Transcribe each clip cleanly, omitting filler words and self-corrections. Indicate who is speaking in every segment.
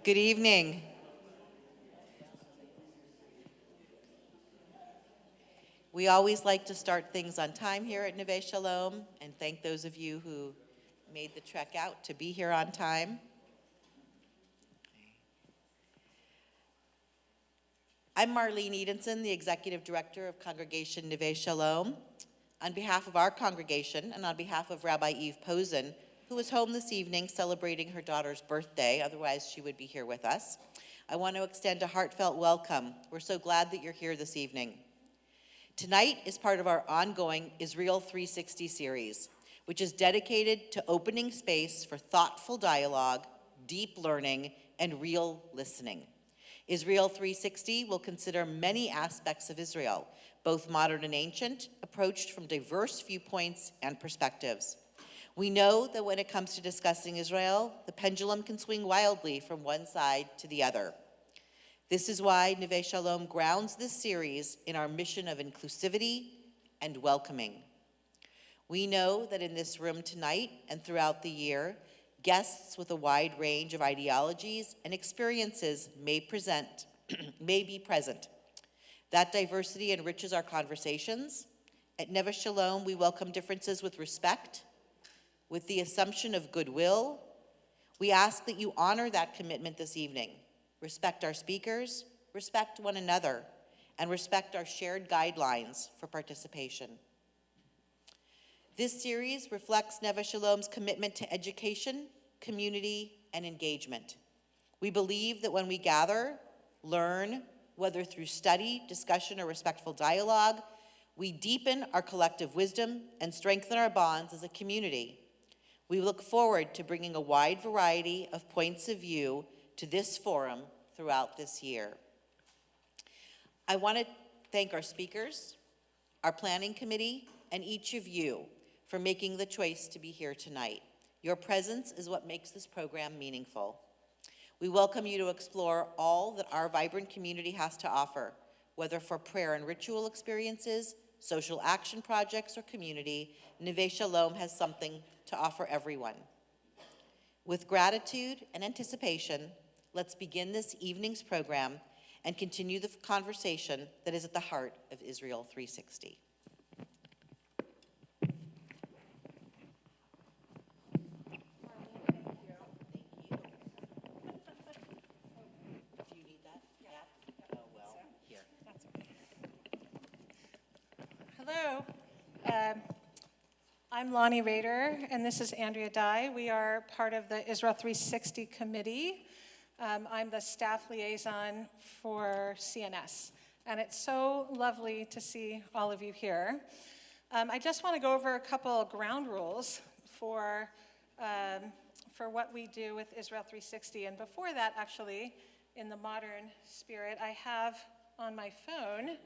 Speaker 1: Good evening. We always like to start things on time here at Neveh Shalom, and thank those of you who made the trek out to be here on time. I'm Marlene Edenson, the Executive Director of Congregation Neveh Shalom. On behalf of our congregation and on behalf of Rabbi Eve Posen, who is home this evening celebrating her daughter's birthday, otherwise she would be here with us, I want to extend a heartfelt welcome. We're so glad that you're here this evening. Tonight is part of our ongoing Israel360 series, which is dedicated to opening space for thoughtful dialogue, deep learning, and real listening. Israel360 will consider many aspects of Israel, both modern and ancient, approached from diverse viewpoints and perspectives. We know that when it comes to discussing Israel, the pendulum can swing wildly from one side to the other. This is why Neveh Shalom grounds this series in our mission of inclusivity and welcoming. We know that in this room tonight and throughout the year, guests with a wide range of ideologies and experiences may be present. That diversity enriches our conversations. At Neveh Shalom, we welcome differences with respect, with the assumption of goodwill. We ask that you honor that commitment this evening. Respect our speakers, respect one another, and respect our shared guidelines for participation. This series reflects Neveh Shalom's commitment to education, community, and engagement. We believe that when we gather, learn, whether through study, discussion, or respectful dialogue, we deepen our collective wisdom and strengthen our bonds as a community. We look forward to bringing a wide variety of points of view to this forum throughout this year. I want to thank our speakers, our planning committee, and each of you for making the choice to be here tonight. Your presence is what makes this program meaningful. We welcome you to explore all that our vibrant community has to offer, whether for prayer and ritual experiences, social action projects, or community. Neveh Shalom has something to offer everyone. With gratitude and anticipation, let's begin this evening's program and continue the conversation that is at the heart of Israel360.
Speaker 2: Hello, I'm Lonnie Rader, and this is Andrea Dye. We are part of the Israel360 committee. I'm the staff liaison for CNS, and it's so lovely to see all of you here. I just want to go over a couple of ground rules for what we do with Israel360, and before that, actually, in the modern spirit, I have on my phone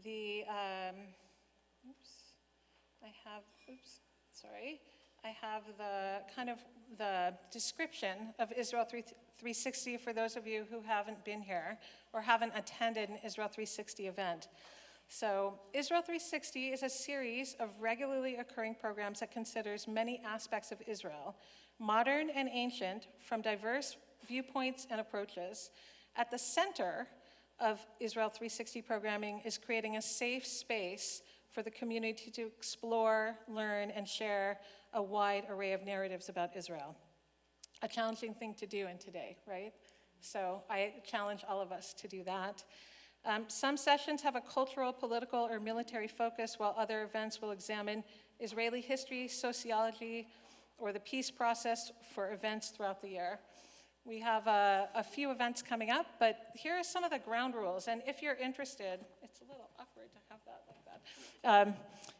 Speaker 2: the I have the kind of the description of Israel360 for those of you who haven't been here or haven't attended an Israel360 event. So Israel360 is a series of regularly occurring programs that considers many aspects of Israel, modern and ancient, from diverse viewpoints and approaches. At the center of Israel360 programming is creating a safe space for the community to explore, learn, and share a wide array of narratives about Israel. A challenging thing to do in today, right? So I challenge all of us to do that. Some sessions have a cultural, political, or military focus, while other events will examine Israeli history, sociology, or the peace process for events throughout the year. We have a few events coming up, but here are some of the ground rules. And if you're interested, it's a little awkward to have that like that.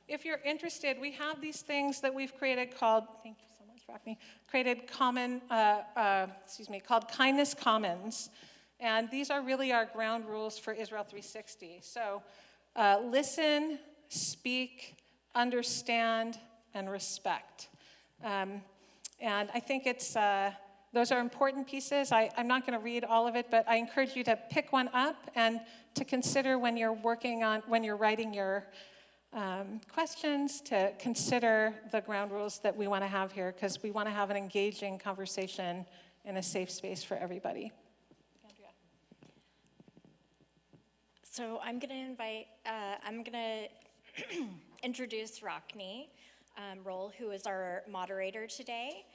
Speaker 2: If you're interested, we have these things that we've created called, thank you so much, Rockney, called Kindness Commons. And these are really our ground rules for Israel360. So listen, speak, understand, and respect. And I think those are important pieces. I'm not going to read all of it, but I encourage you to pick one up and to consider when you're writing your questions, to consider the ground rules that we want to have here, because we want to have an engaging conversation in a safe space for everybody. Andrea.
Speaker 3: So I'm going to introduce Rockney Roll, who is our moderator today.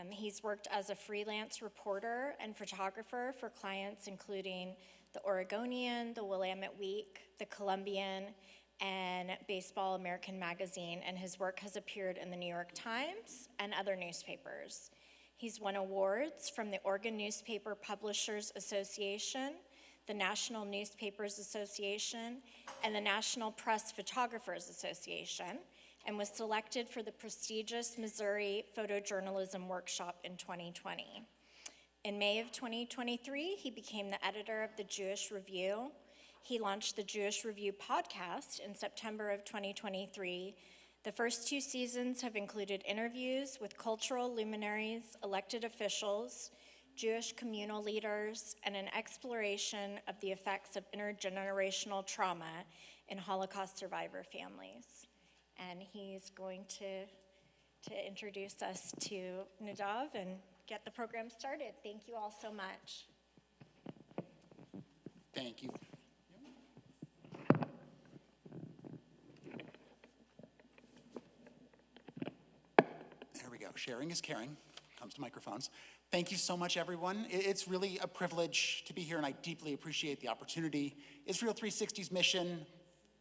Speaker 3: He's worked as a freelance reporter and photographer for clients including the Oregonian, the Willamette Week, the Columbian, and Baseball American Magazine, and his work has appeared in the New York Times and other newspapers. He's won awards from the Oregon Newspaper Publishers Association, the National Newspapers Association, and the National Press Photographers Association, and was selected for the prestigious Missouri Photojournalism Workshop in 2020. In May of 2023, he became the editor of the Jewish Review. He launched the Jewish Review podcast in September of 2023. The first 2 seasons have included interviews with cultural luminaries, elected officials, Jewish communal leaders, and an exploration of the effects of intergenerational trauma in Holocaust survivor families. And he's going to introduce us to Nadav and get the program started. Thank you all so much.
Speaker 4: Thank you. There we go. Sharing is caring. Comes to microphones. Thank you so much, everyone. It's really a privilege to be here, and I deeply appreciate the opportunity. Israel360's mission,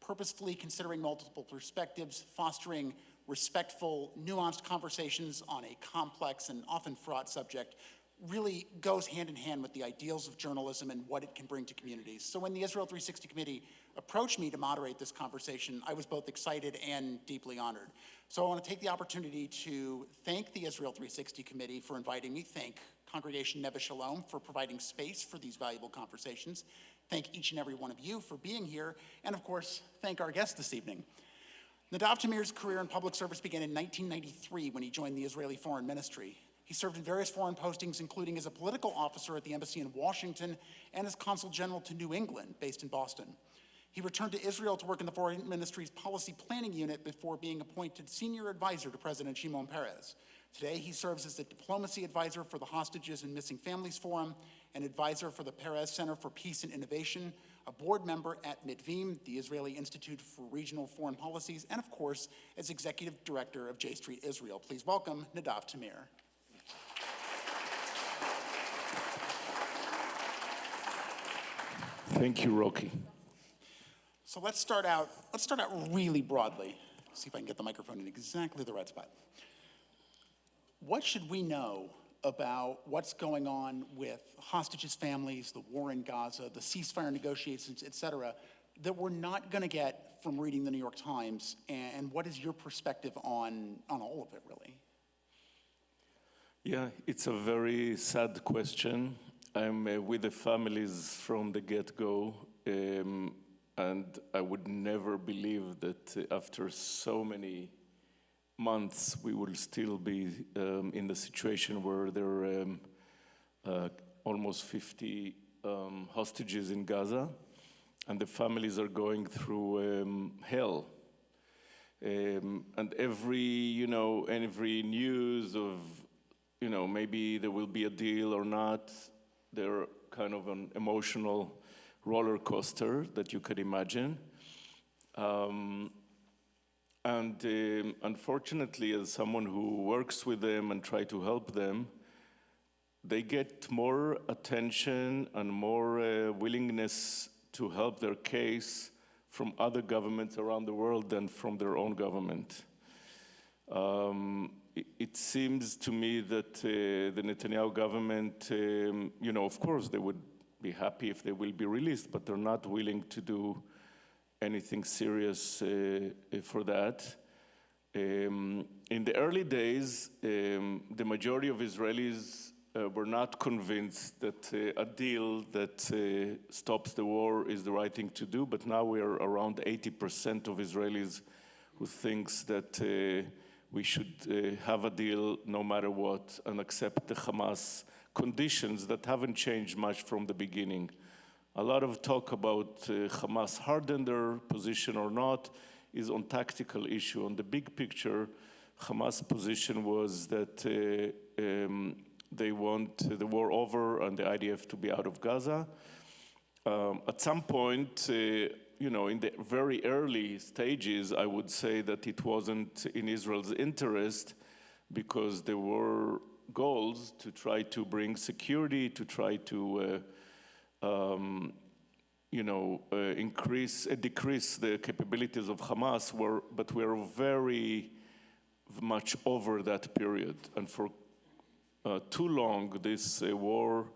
Speaker 4: purposefully considering multiple perspectives, fostering respectful, nuanced conversations on a complex and often fraught subject, really goes hand in hand with the ideals of journalism and what it can bring to communities. So when the Israel360 committee approached me to moderate this conversation, I was both excited and deeply honored. So I want to take the opportunity to thank the Israel360 committee for inviting me, thank Congregation Neveh Shalom for providing space for these valuable conversations, thank each and every one of you for being here, and of course, thank our guest this evening. Nadav Tamir's career in public service began in 1993 when he joined the Israeli Foreign Ministry. He served in various foreign postings, including as a political officer at the embassy in Washington and as Consul General to New England, based in Boston. He returned to Israel to work in the Foreign Ministry's Policy Planning Unit before being appointed senior advisor to President Shimon Peres. Today, he serves as the diplomacy advisor for the Hostages and Missing Families Forum, an advisor for the Peres Center for Peace and Innovation, a board member at Mitvim, the Israeli Institute for Regional Foreign Policies, and of course, as executive director of J Street Israel. Please welcome Nadav Tamir.
Speaker 5: Thank you, Rocky.
Speaker 4: So let's start out really broadly. See if I can get the microphone in exactly the right spot. What should we know about what's going on with hostages' families, the war in Gaza, the ceasefire negotiations, et cetera, that we're not going to get from reading the New York Times? And what is your perspective on all of it, really?
Speaker 5: Yeah, it's a very sad question. I'm with the families from the get-go, and I would never believe that after so many months we will still be in the situation where there are almost 50 hostages in Gaza, and the families are going through hell. And every news of, maybe there will be a deal or not, they're kind of an emotional roller coaster that you could imagine. And unfortunately, as someone who works with them and try to help them, they get more attention and more willingness to help their case from other governments around the world than from their own government. It seems to me that the Netanyahu government, of course, they would be happy if they will be released, but they're not willing to do anything serious for that. In the early days, the majority of Israelis were not convinced that a deal that stops the war is the right thing to do, but now we are around 80% of Israelis who thinks that we should have a deal no matter what and accept the Hamas conditions that haven't changed much from the beginning. A lot of talk about Hamas harden their position or not is on tactical issue. On the big picture, Hamas' position was that they want the war over and the IDF to be out of Gaza. At some point, in the very early stages, I would say that it wasn't in Israel's interest because there were goals to try to bring security, to try to decrease the capabilities of Hamas, but we're very much over that period. And for too long, this war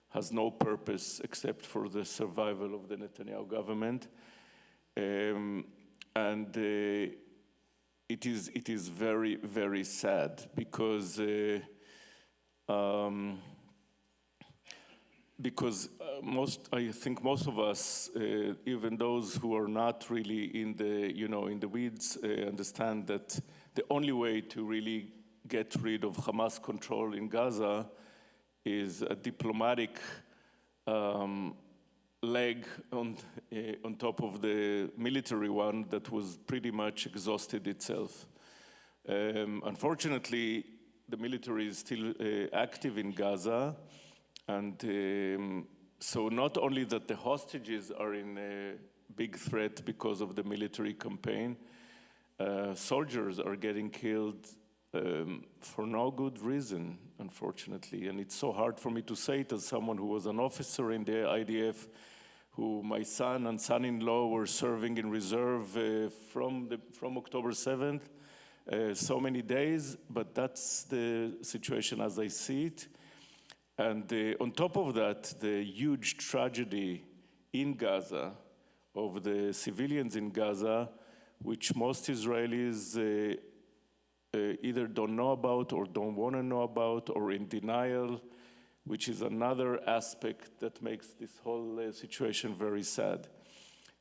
Speaker 5: has no purpose except for the survival of the Netanyahu government. It is very, very sad because I think most of us, even those who are not really in the weeds, understand that the only way to really get rid of Hamas control in Gaza is a diplomatic leg on top of the military one that was pretty much exhausted itself. Unfortunately, the military is still active in Gaza, and so not only that the hostages are in a big threat because of the military campaign, soldiers are getting killed for no good reason, unfortunately. And it's so hard for me to say it as someone who was an officer in the IDF, who my son and son-in-law were serving in reserve from October 7th, so many days, but that's the situation as I see it. And on top of that, the huge tragedy in Gaza of the civilians in Gaza, which most Israelis either don't know about or don't want to know about or in denial, which is another aspect that makes this whole situation very sad.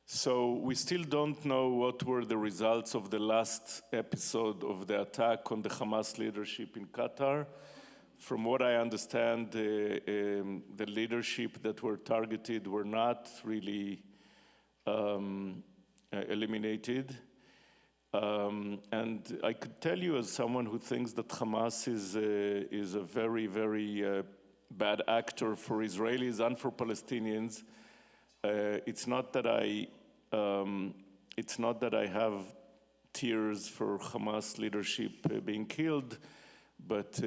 Speaker 5: So we still don't know what were the results of the last episode of the attack on the Hamas leadership in Qatar. From what I understand, the leadership that were targeted were not really eliminated. And I could tell you, as someone who thinks that Hamas is a very, very bad actor for Israelis and for Palestinians, it's not that I have tears for Hamas leadership being killed, but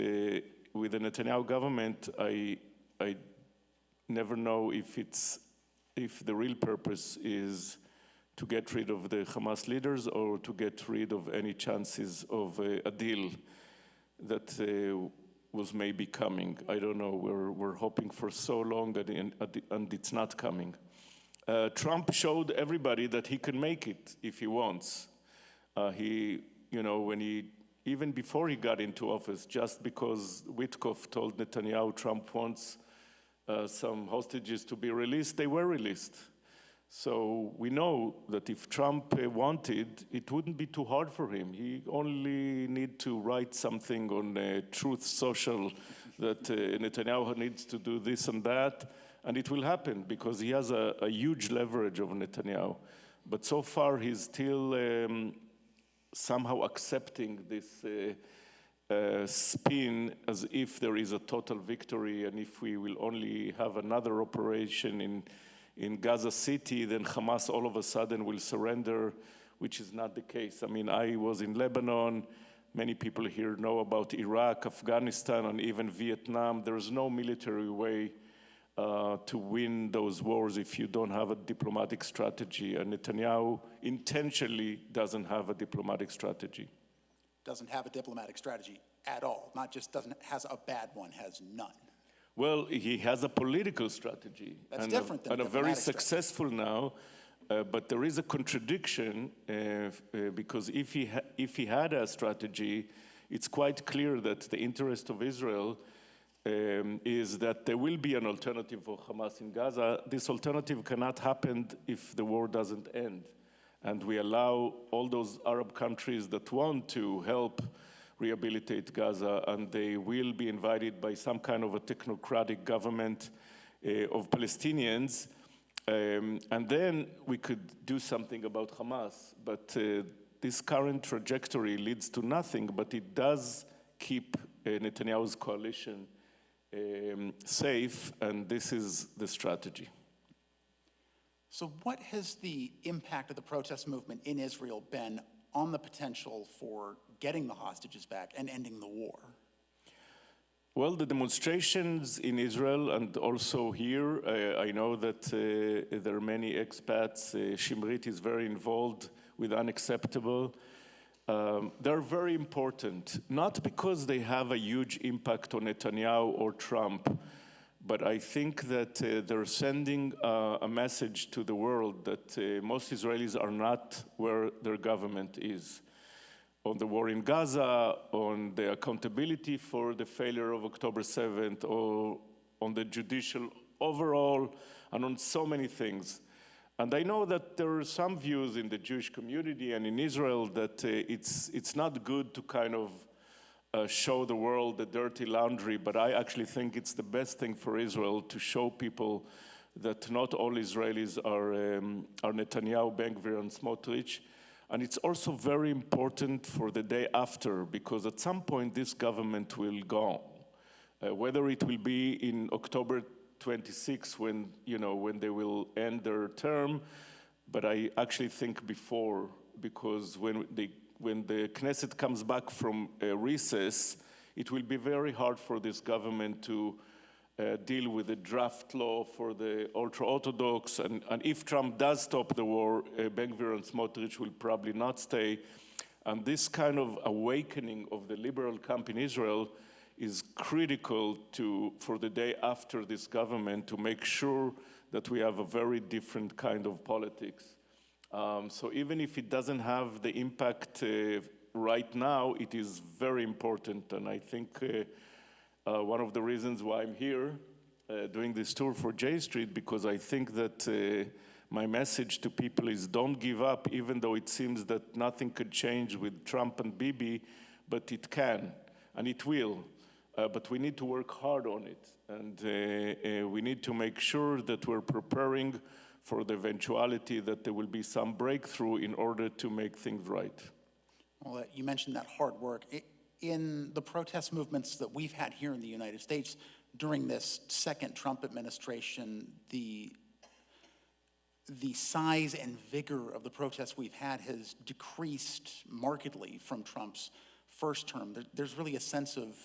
Speaker 5: with the Netanyahu government, I never know if the real purpose is to get rid of the Hamas leaders or to get rid of any chances of a deal that was maybe coming. I don't know. We're hoping for so long, and it's not coming. Trump showed everybody that he can make it if he wants. Even before he got into office, just because Witkoff told Netanyahu Trump wants some hostages to be released, they were released. So we know that if Trump wanted, it wouldn't be too hard for him. He only need to write something on Truth Social that Netanyahu needs to do this and that, and it will happen because he has a huge leverage over Netanyahu. But so far, he's still somehow accepting this spin as if there is a total victory, and if we will only have another operation in Gaza City, then Hamas all of a sudden will surrender, which is not the case. I mean, I was in Lebanon. Many people here know about Iraq, Afghanistan, and even Vietnam. There is no military way to win those wars if you don't have a diplomatic strategy. And Netanyahu intentionally doesn't have a diplomatic strategy.
Speaker 4: Doesn't have a diplomatic strategy at all. Not just has a bad one, has none.
Speaker 5: Well, he has a political strategy.
Speaker 4: That's different than
Speaker 5: and a very successful now. But there is a contradiction because if he had a strategy, it's quite clear that the interest of Israel is that there will be an alternative for Hamas in Gaza. This alternative cannot happen if the war doesn't end. And we allow all those Arab countries that want to help rehabilitate Gaza, and they will be invited by some kind of a technocratic government of Palestinians. And then we could do something about Hamas. But this current trajectory leads to nothing, but it does keep Netanyahu's coalition safe, and this is the strategy.
Speaker 4: So what has the impact of the protest movement in Israel been on the potential for getting the hostages back and ending the war?
Speaker 5: Well, the demonstrations in Israel and also here, I know that there are many expats. Shimrit is very involved with Unacceptable. They're very important, not because they have a huge impact on Netanyahu or Trump, but I think that they're sending a message to the world that most Israelis are not where their government is. On the war in Gaza, on the accountability for the failure of October 7th, or on the judicial overall, and on so many things. And I know that there are some views in the Jewish community and in Israel that it's not good to kind of show the world the dirty laundry, but I actually think it's the best thing for Israel to show people that not all Israelis are Netanyahu, Ben-Gvir, and Smotrich. And it's also very important for the day after, because at some point this government will go. Whether it will be in October 26 when they will end their term, but I actually think before, because when the Knesset comes back from recess, it will be very hard for this government to deal with the draft law for the ultra-Orthodox, and if Trump does stop the war, Ben-Gvir and Smotrich will probably not stay. And this kind of awakening of the liberal camp in Israel is critical for the day after this government to make sure that we have a very different kind of politics. So even if it doesn't have the impact right now, it is very important, and I think one of the reasons why I'm here doing this tour for J Street, because I think that my message to people is don't give up, even though it seems that nothing could change with Trump and Bibi, but it can, and it will. But we need to work hard on it, and we need to make sure that we're preparing for the eventuality that there will be some breakthrough in order to make things right.
Speaker 4: Well, you mentioned that hard work. In the protest movements that we've had here in the United States during this second Trump administration, the size and vigor of the protests we've had has decreased markedly from Trump's first term. There's really a sense of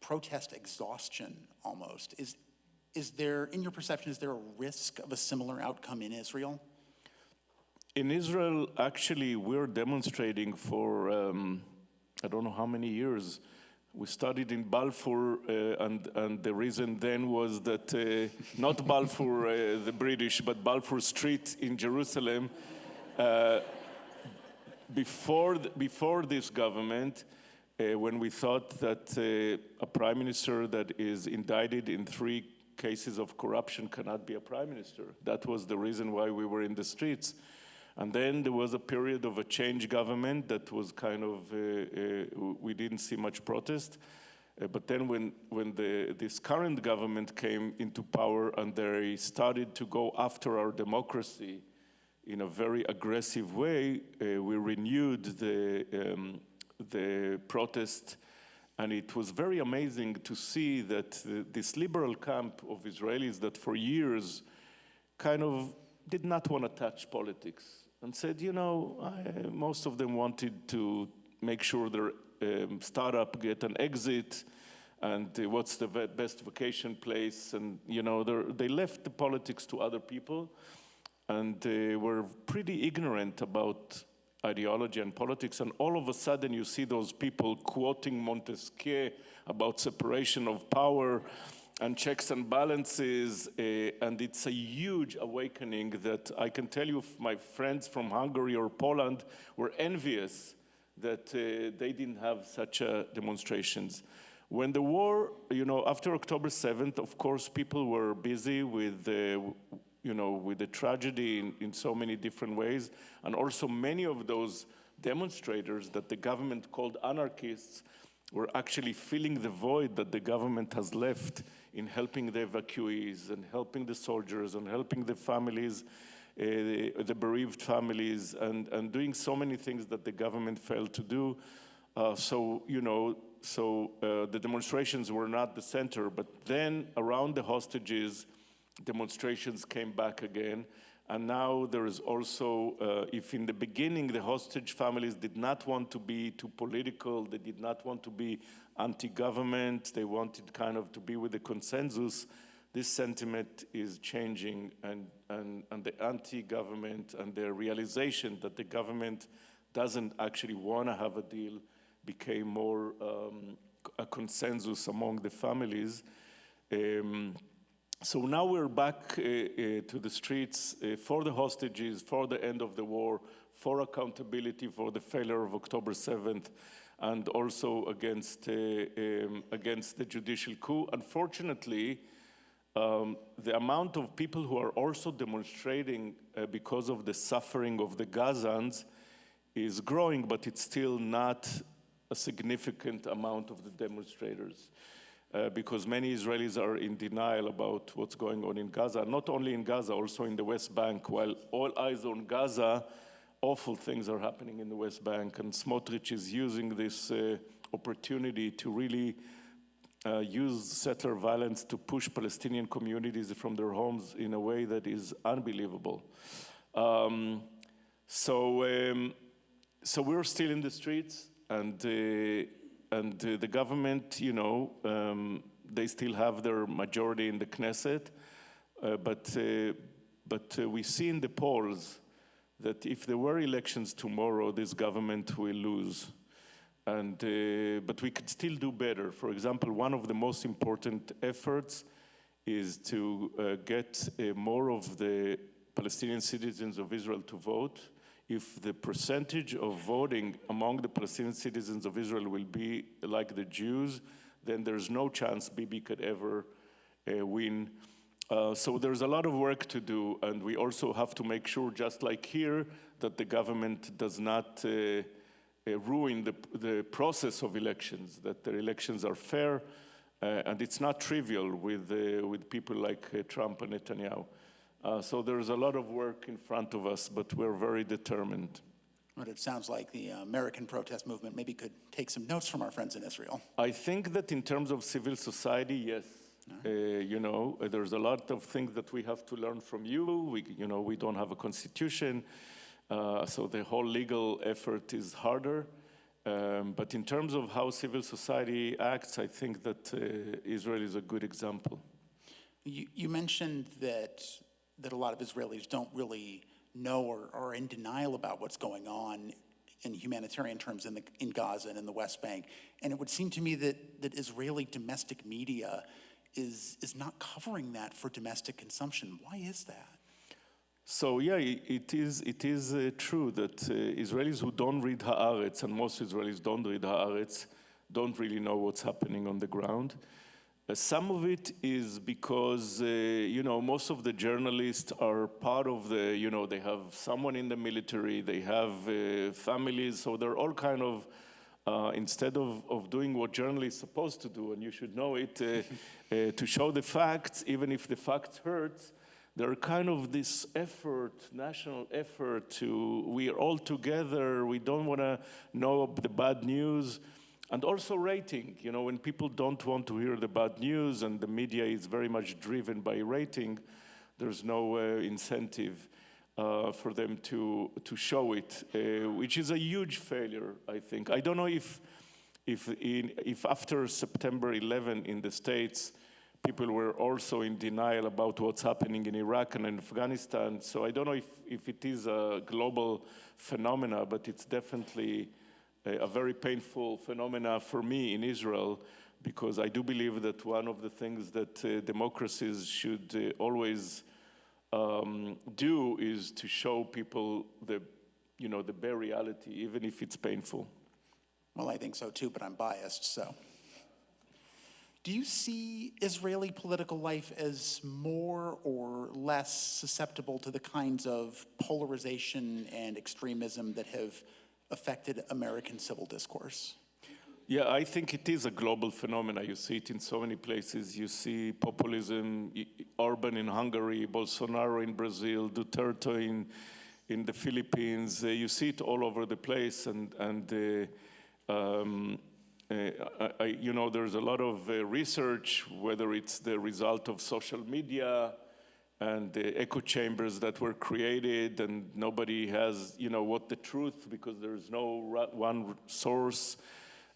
Speaker 4: protest exhaustion almost. Is there, in your perception, is there a risk of a similar outcome in Israel?
Speaker 5: In Israel, actually, we're demonstrating for I don't know how many years. We studied in Balfour, and the reason then was that not Balfour, the British, but Balfour Street in Jerusalem. Before this government, when we thought that a prime minister that is indicted in 3 cases of corruption cannot be a prime minister. That was the reason why we were in the streets. And then there was a period of a change government that was kind of, we didn't see much protest. But then when this current government came into power and they started to go after our democracy in a very aggressive way, we renewed the protest. And it was very amazing to see that this liberal camp of Israelis that for years kind of did not want to touch politics and said, most of them wanted to make sure their startup get an exit and what's the best vacation place. And, they left the politics to other people, and they were pretty ignorant about ideology and politics. And all of a sudden you see those people quoting Montesquieu about separation of power and checks and balances, and it's a huge awakening that I can tell you my friends from Hungary or Poland were envious that they didn't have such demonstrations. When the war, after October 7th, of course, people were busy with with the tragedy in so many different ways, and also many of those demonstrators that the government called anarchists were actually filling the void that the government has left in helping the evacuees and helping the soldiers and helping the families, the bereaved families, and doing so many things that the government failed to do. So, the demonstrations were not the center, but then around the hostages, demonstrations came back again. And now there is also, if in the beginning the hostage families did not want to be too political, they did not want to be anti-government, they wanted kind of to be with the consensus, this sentiment is changing, and the anti-government and the realization that the government doesn't actually want to have a deal became more a consensus among the families. So now we're back to the streets for the hostages, for the end of the war, for accountability for the failure of October 7th, and also against the judicial coup. Unfortunately, the amount of people who are also demonstrating because of the suffering of the Gazans is growing, but it's still not a significant amount of the demonstrators. Because many Israelis are in denial about what's going on in Gaza, not only in Gaza, also in the West Bank. While all eyes on Gaza, awful things are happening in the West Bank, and Smotrich is using this opportunity to really use settler violence to push Palestinian communities from their homes in a way that is unbelievable. So we're still in the streets, and the government, they still have their majority in the Knesset, but we see in the polls that if there were elections tomorrow, this government will lose. But we could still do better. For example, one of the most important efforts is to get more of the Palestinian citizens of Israel to vote. If the percentage of voting among the Palestinian citizens of Israel will be like the Jews, then there's no chance Bibi could ever win. So there's a lot of work to do, and we also have to make sure, just like here, that the government does not ruin the process of elections, that the elections are fair, and it's not trivial with people like Trump and Netanyahu. So there's a lot of work in front of us, but we're very determined.
Speaker 4: But it sounds like the American protest movement maybe could take some notes from our friends in Israel.
Speaker 5: I think that in terms of civil society, yes. There's a lot of things that we have to learn from you. We don't have a constitution, so the whole legal effort is harder. But in terms of how civil society acts, I think that Israel is a good example.
Speaker 4: You mentioned that a lot of Israelis don't really know or are in denial about what's going on in humanitarian terms in Gaza and in the West Bank. And it would seem to me that Israeli domestic media is not covering that for domestic consumption. Why is that?
Speaker 5: So yeah, it is true that Israelis who don't read Haaretz, and most Israelis don't read Haaretz, don't really know what's happening on the ground. Some of it is because, most of the journalists are part of they have someone in the military, they have families, so they're all kind of, instead of doing what journalists are supposed to do, and you should know it, to show the facts, even if the facts hurt, there are kind of this effort, national effort we are all together, we don't want to know the bad news. And also rating, when people don't want to hear the bad news and the media is very much driven by rating, there's no incentive for them to show it, which is a huge failure, I think. I don't know if after September 11 in the States, people were also in denial about what's happening in Iraq and in Afghanistan. So I don't know if it is a global phenomena, but it's definitely a very painful phenomena for me in Israel, because I do believe that one of the things that democracies should always do is to show people the bare reality, even if it's painful.
Speaker 4: Well, I think so too, but I'm biased, so. Do you see Israeli political life as more or less susceptible to the kinds of polarization and extremism that have affected American civil discourse?
Speaker 5: Yeah, I think it is a global phenomenon. You see it in so many places. You see populism, Orban in Hungary, Bolsonaro in Brazil, Duterte in the Philippines. You see it all over the place, and there's a lot of research, whether it's the result of social media and the echo chambers that were created, and nobody has, what the truth, because there's no one source.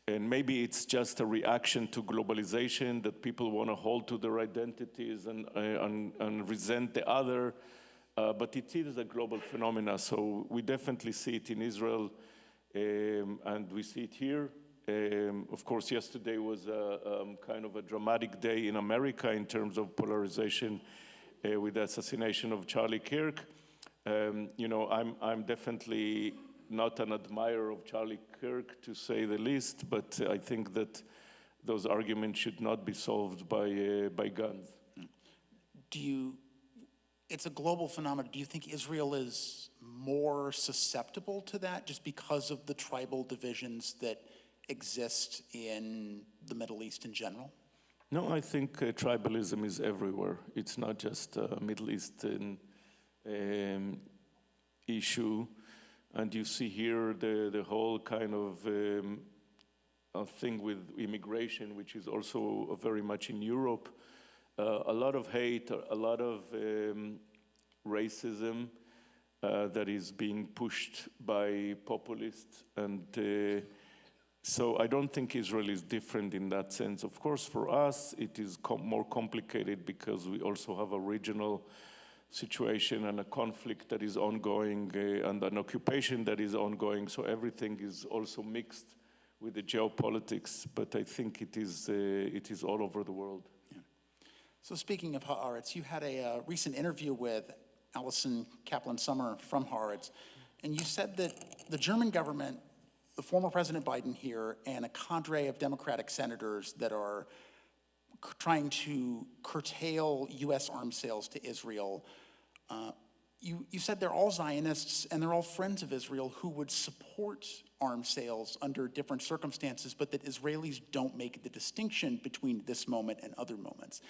Speaker 5: And maybe it's just a reaction to globalization, that people want to hold to their identities and resent the other. But it is a global phenomena, so we definitely see it in Israel, and we see it here. Of course, yesterday was kind of a dramatic day in America in terms of polarization with the assassination of Charlie Kirk. I'm definitely not an admirer of Charlie Kirk, to say the least, but I think that those arguments should not be solved by guns.
Speaker 4: It's a global phenomenon. Do you think Israel is more susceptible to that just because of the tribal divisions that exist in the Middle East in general?
Speaker 5: No, I think tribalism is everywhere. It's not just a Middle Eastern issue. And you see here the whole kind of thing with immigration, which is also very much in Europe. A lot of hate, a lot of racism that is being pushed by populists. And so I don't think Israel is different in that sense. Of course, for us, it is more complicated because we also have a regional situation and a conflict that is ongoing and an occupation that is ongoing. So everything is also mixed with the geopolitics, but I think it is all over the world.
Speaker 4: Yeah. So speaking of Haaretz, you had a recent interview with Alison Kaplan-Summer from Haaretz, and you said that the German government, the former President Biden here, and a cadre of Democratic senators that are trying to curtail U.S. arms sales to Israel, you said they're all Zionists and they're all friends of Israel who would support arms sales under different circumstances, but that Israelis don't make the distinction between this moment and other moments.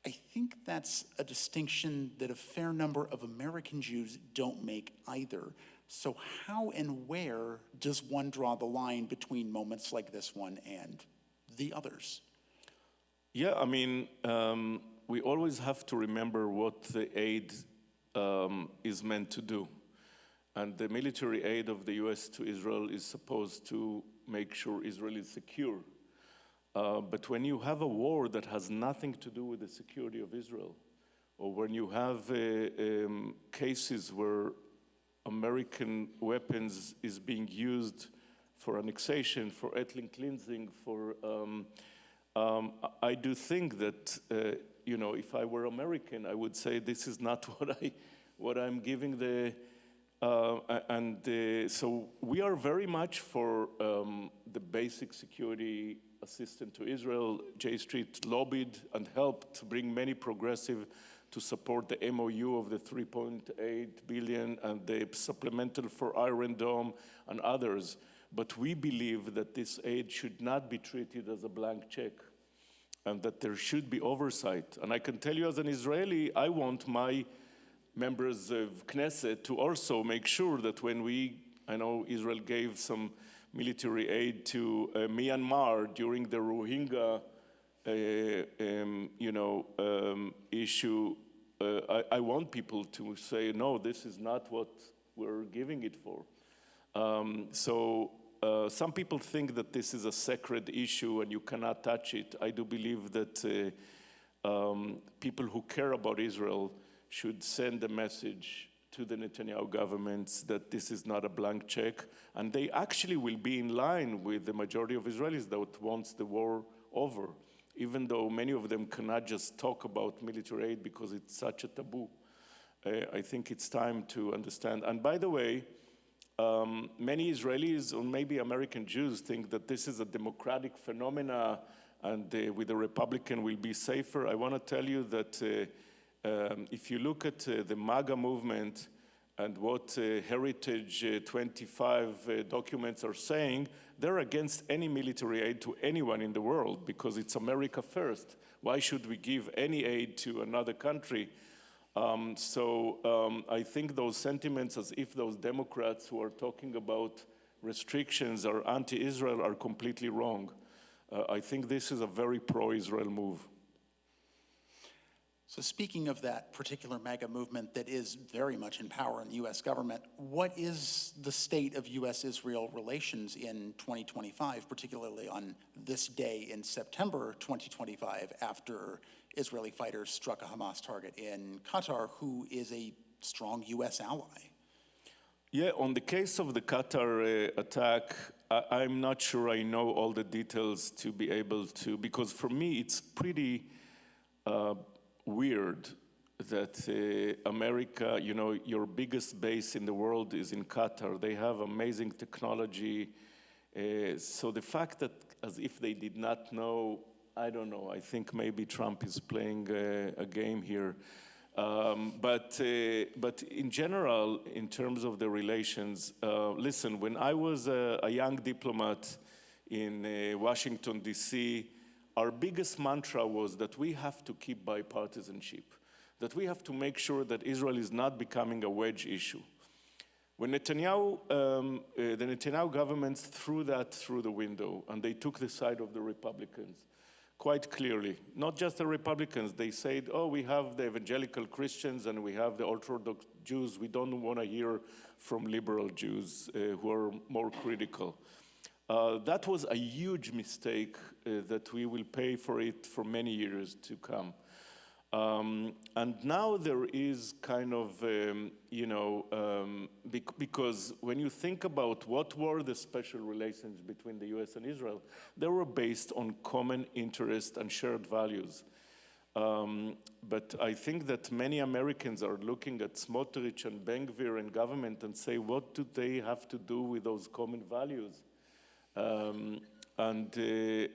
Speaker 4: I think that's a distinction that a fair number of American Jews don't make either. So how and where does one draw the line between moments like this one and the others?
Speaker 5: Yeah, I mean, we always have to remember what the aid is meant to do. And the military aid of the US to Israel is supposed to make sure Israel is secure. But when you have a war that has nothing to do with the security of Israel, or when you have cases where American weapons is being used for annexation, for ethnic cleansing, for I do think that if I were American, I would say this is not what I'm giving the so we are very much for the basic security assistance to Israel. J Street lobbied and helped to bring many progressive to support the MOU of the $3.8 billion and the supplemental for Iron Dome and others. But we believe that this aid should not be treated as a blank check and that there should be oversight. And I can tell you as an Israeli, I want my members of Knesset to also make sure that when I know Israel gave some military aid to Myanmar during the Rohingya issue, I want people to say, no, this is not what we're giving it for. Some people think that this is a sacred issue and you cannot touch it. I do believe that people who care about Israel should send a message to the Netanyahu governments that this is not a blank check, and they actually will be in line with the majority of Israelis that wants the war over, even though many of them cannot just talk about military aid because it's such a taboo. I think it's time to understand. And by the way, many Israelis or maybe American Jews think that this is a democratic phenomena and with a Republican we'll be safer. I want to tell you that if you look at the MAGA movement and what Heritage 25 documents are saying, they're against any military aid to anyone in the world because it's America first. Why should we give any aid to another country? I think those sentiments, as if those Democrats who are talking about restrictions are anti-Israel, are completely wrong. I think this is a very pro-Israel move.
Speaker 4: So speaking of that particular MAGA movement that is very much in power in the U.S. government, what is the state of U.S.-Israel relations in 2025, particularly on this day in September 2025, after Israeli fighters struck a Hamas target in Qatar, who is a strong U.S. ally?
Speaker 5: Yeah, on the case of the Qatar attack, I'm not sure I know all the details to be able to, because for me it's pretty weird that America, you know, your biggest base in the world is in Qatar. They have amazing technology. So the fact that as if they did not know, I don't know. I think maybe Trump is playing a game here. But in general, in terms of the relations, listen, when I was a young diplomat in Washington, D.C., our biggest mantra was that we have to keep bipartisanship, that we have to make sure that Israel is not becoming a wedge issue. When the Netanyahu government threw that through the window, and they took the side of the Republicans, quite clearly, not just the Republicans, they said, oh, we have the evangelical Christians and we have the Orthodox Jews, we don't want to hear from liberal Jews who are more critical. That was a huge mistake that we will pay for it for many years to come. And now there is kind of, because when you think about what were the special relations between the US and Israel, they were based on common interest and shared values. But I think that many Americans are looking at Smotrich and Ben-Gvir and government and say, what do they have to do with those common values?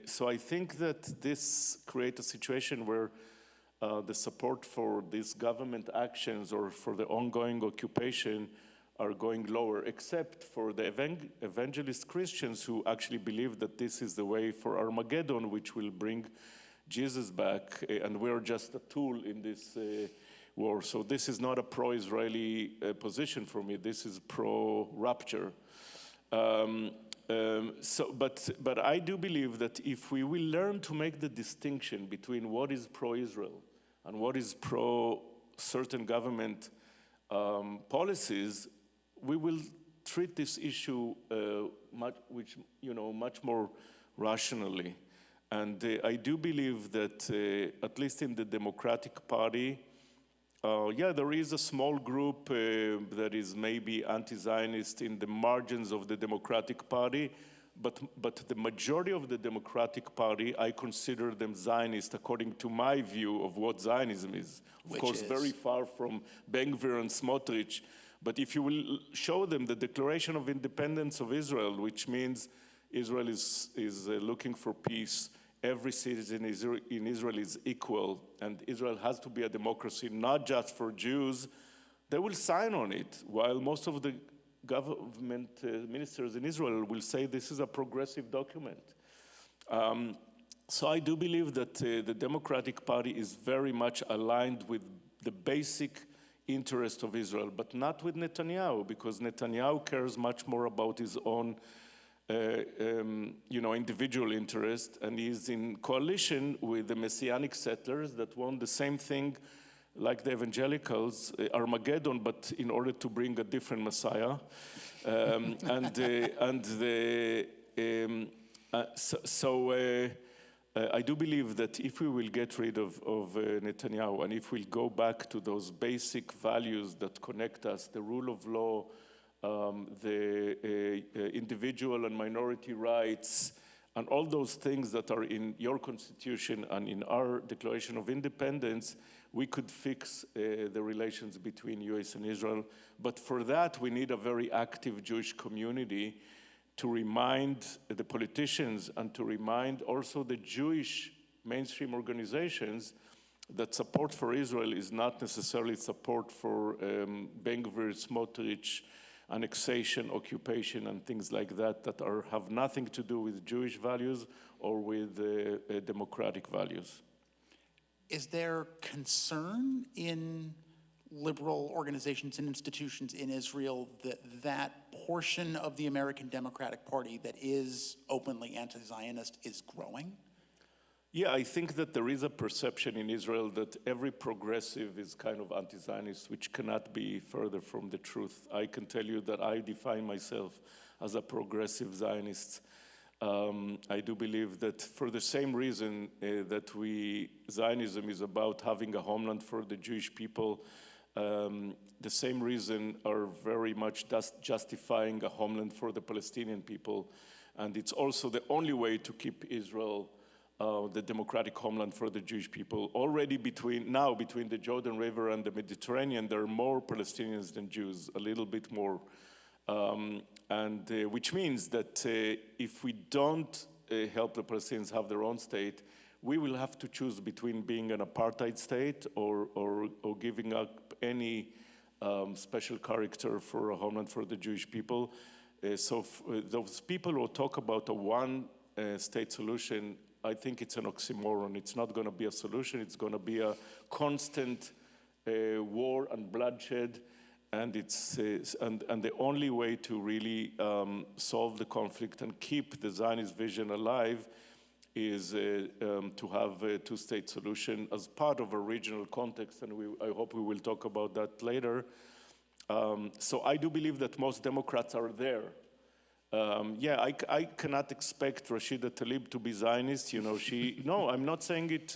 Speaker 5: So I think that this creates a situation where the support for these government actions or for the ongoing occupation are going lower, except for the evangelist Christians who actually believe that this is the way for Armageddon, which will bring Jesus back, and we're just a tool in this war. So this is not a pro-Israeli position for me. This is pro-rapture. But I do believe that if we will learn to make the distinction between what is pro-Israel and what is pro-certain government policies, we will treat this issue much more rationally. And I do believe that, at least in the Democratic Party, there is a small group that is maybe anti-Zionist in the margins of the Democratic Party, but the majority of the Democratic Party, I consider them Zionist according to my view of what Zionism is. Of course, very far from Ben-Gvir and Smotrich. But if you will show them the Declaration of Independence of Israel, which means Israel is looking for peace, every citizen in Israel is equal, and Israel has to be a democracy, not just for Jews, they will sign on it, while most of the government ministers in Israel will say this is a progressive document. So I do believe that the Democratic Party is very much aligned with the basic interest of Israel, but not with Netanyahu, because Netanyahu cares much more about his own individual interest, and he's in coalition with the Messianic settlers that want the same thing like the evangelicals, Armageddon, but in order to bring a different Messiah. I do believe that if we will get rid of Netanyahu, and if we'll go back to those basic values that connect us, the rule of law, the individual and minority rights, and all those things that are in your constitution and in our Declaration of Independence, we could fix the relations between US and Israel. But for that, we need a very active Jewish community to remind the politicians and to remind also the Jewish mainstream organizations that support for Israel is not necessarily support for Ben-Gvir, Smotrich, annexation, occupation, and things like that have nothing to do with Jewish values or with democratic values.
Speaker 4: Is there concern in liberal organizations and institutions in Israel that that portion of the American Democratic Party that is openly anti-Zionist is growing?
Speaker 5: Yeah, I think that there is a perception in Israel that every progressive is kind of anti-Zionist, which cannot be further from the truth. I can tell you that I define myself as a progressive Zionist. I do believe that for the same reason that Zionism is about having a homeland for the Jewish people, the same reason are very much justifying a homeland for the Palestinian people. And it's also the only way to keep Israel the democratic homeland for the Jewish people. Already between the Jordan River and the Mediterranean, there are more Palestinians than Jews, a little bit more. Which means that if we don't help the Palestinians have their own state, we will have to choose between being an apartheid state or giving up any special character for a homeland for the Jewish people. Those people who talk about a one-state solution, I think it's an oxymoron. It's not going to be a solution. It's going to be a constant war and bloodshed. And the only way to really solve the conflict and keep the Zionist vision alive is to have a two-state solution as part of a regional context. And I hope we will talk about that later. So I do believe that most Democrats are there. I cannot expect Rashida Tlaib to be Zionist. No, I'm not saying it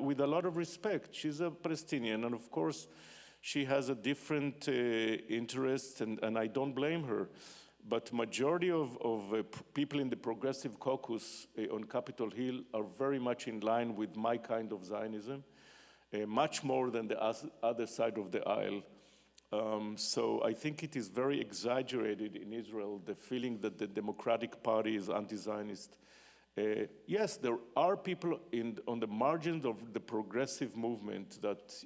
Speaker 5: with a lot of respect. She's a Palestinian, and of course, she has a different interest, and I don't blame her. But majority of people in the progressive caucus on Capitol Hill are very much in line with my kind of Zionism, much more than the other side of the aisle. So I think it is very exaggerated in Israel, the feeling that the Democratic Party is anti-Zionist. Yes, there are people on the margins of the progressive movement that,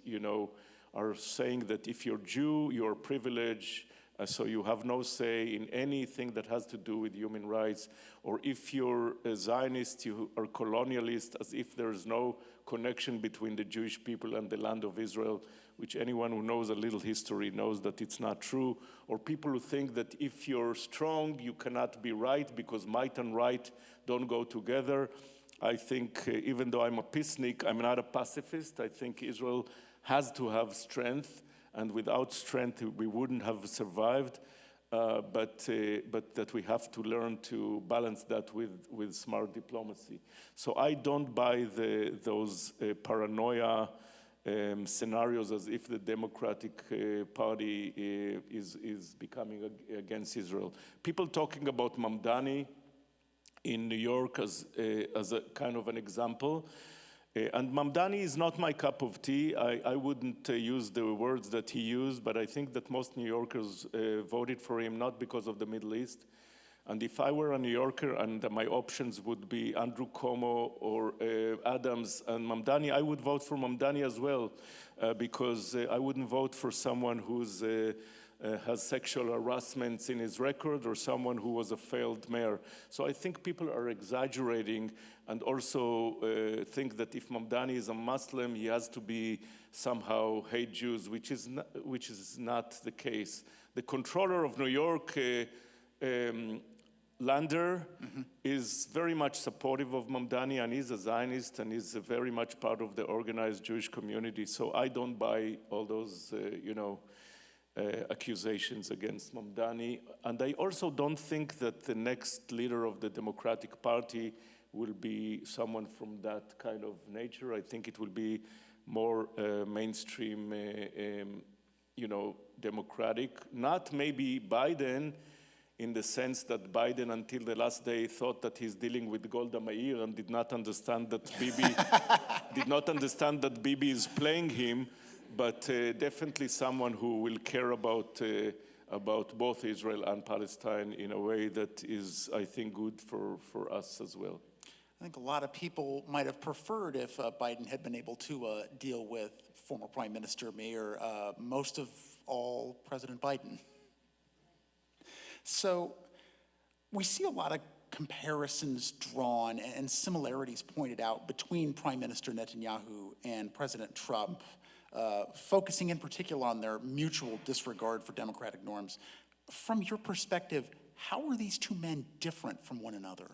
Speaker 5: are saying that if you're Jew, you're privileged, so you have no say in anything that has to do with human rights. Or if you're a Zionist, you are colonialist, as if there is no connection between the Jewish people and the land of Israel, which anyone who knows a little history knows that it's not true. Or people who think that if you're strong, you cannot be right because might and right don't go together. I think even though I'm a peacenik, I'm not a pacifist. I think Israel has to have strength, and without strength, we wouldn't have survived. But that we have to learn to balance that with smart diplomacy. So I don't buy those paranoia scenarios as if the Democratic Party is becoming against Israel. People talking about Mamdani in New York as a kind of an example. And Mamdani is not my cup of tea. I wouldn't use the words that he used, but I think that most New Yorkers voted for him not because of the Middle East. And if I were a New Yorker and my options would be Andrew Cuomo or Adams and Mamdani, I would vote for Mamdani as well, because I wouldn't vote for someone who's has sexual harassments in his record or someone who was a failed mayor. So I think people are exaggerating and also think that if Mamdani is a Muslim, he has to be somehow hate Jews, which is not the case. The controller of New York, Lander, is very much supportive of Mamdani, and he's a Zionist and is very much part of the organized Jewish community. So I don't buy all those, accusations against Mamdani. And I also don't think that the next leader of the Democratic Party will be someone from that kind of nature. I think it will be more mainstream, democratic. Not maybe Biden, in the sense that Biden, until the last day, thought that he's dealing with Golda Meir and did not understand that Bibi is playing him. But definitely someone who will care about both Israel and Palestine in a way that is, I think, good for us as well.
Speaker 4: I think a lot of people might have preferred if Biden had been able to deal with former Prime Minister Meir, most of all President Biden. So we see a lot of comparisons drawn and similarities pointed out between Prime Minister Netanyahu and President Trump. focusing in particular on their mutual disregard for democratic norms. From your perspective, how are these two men different from one another?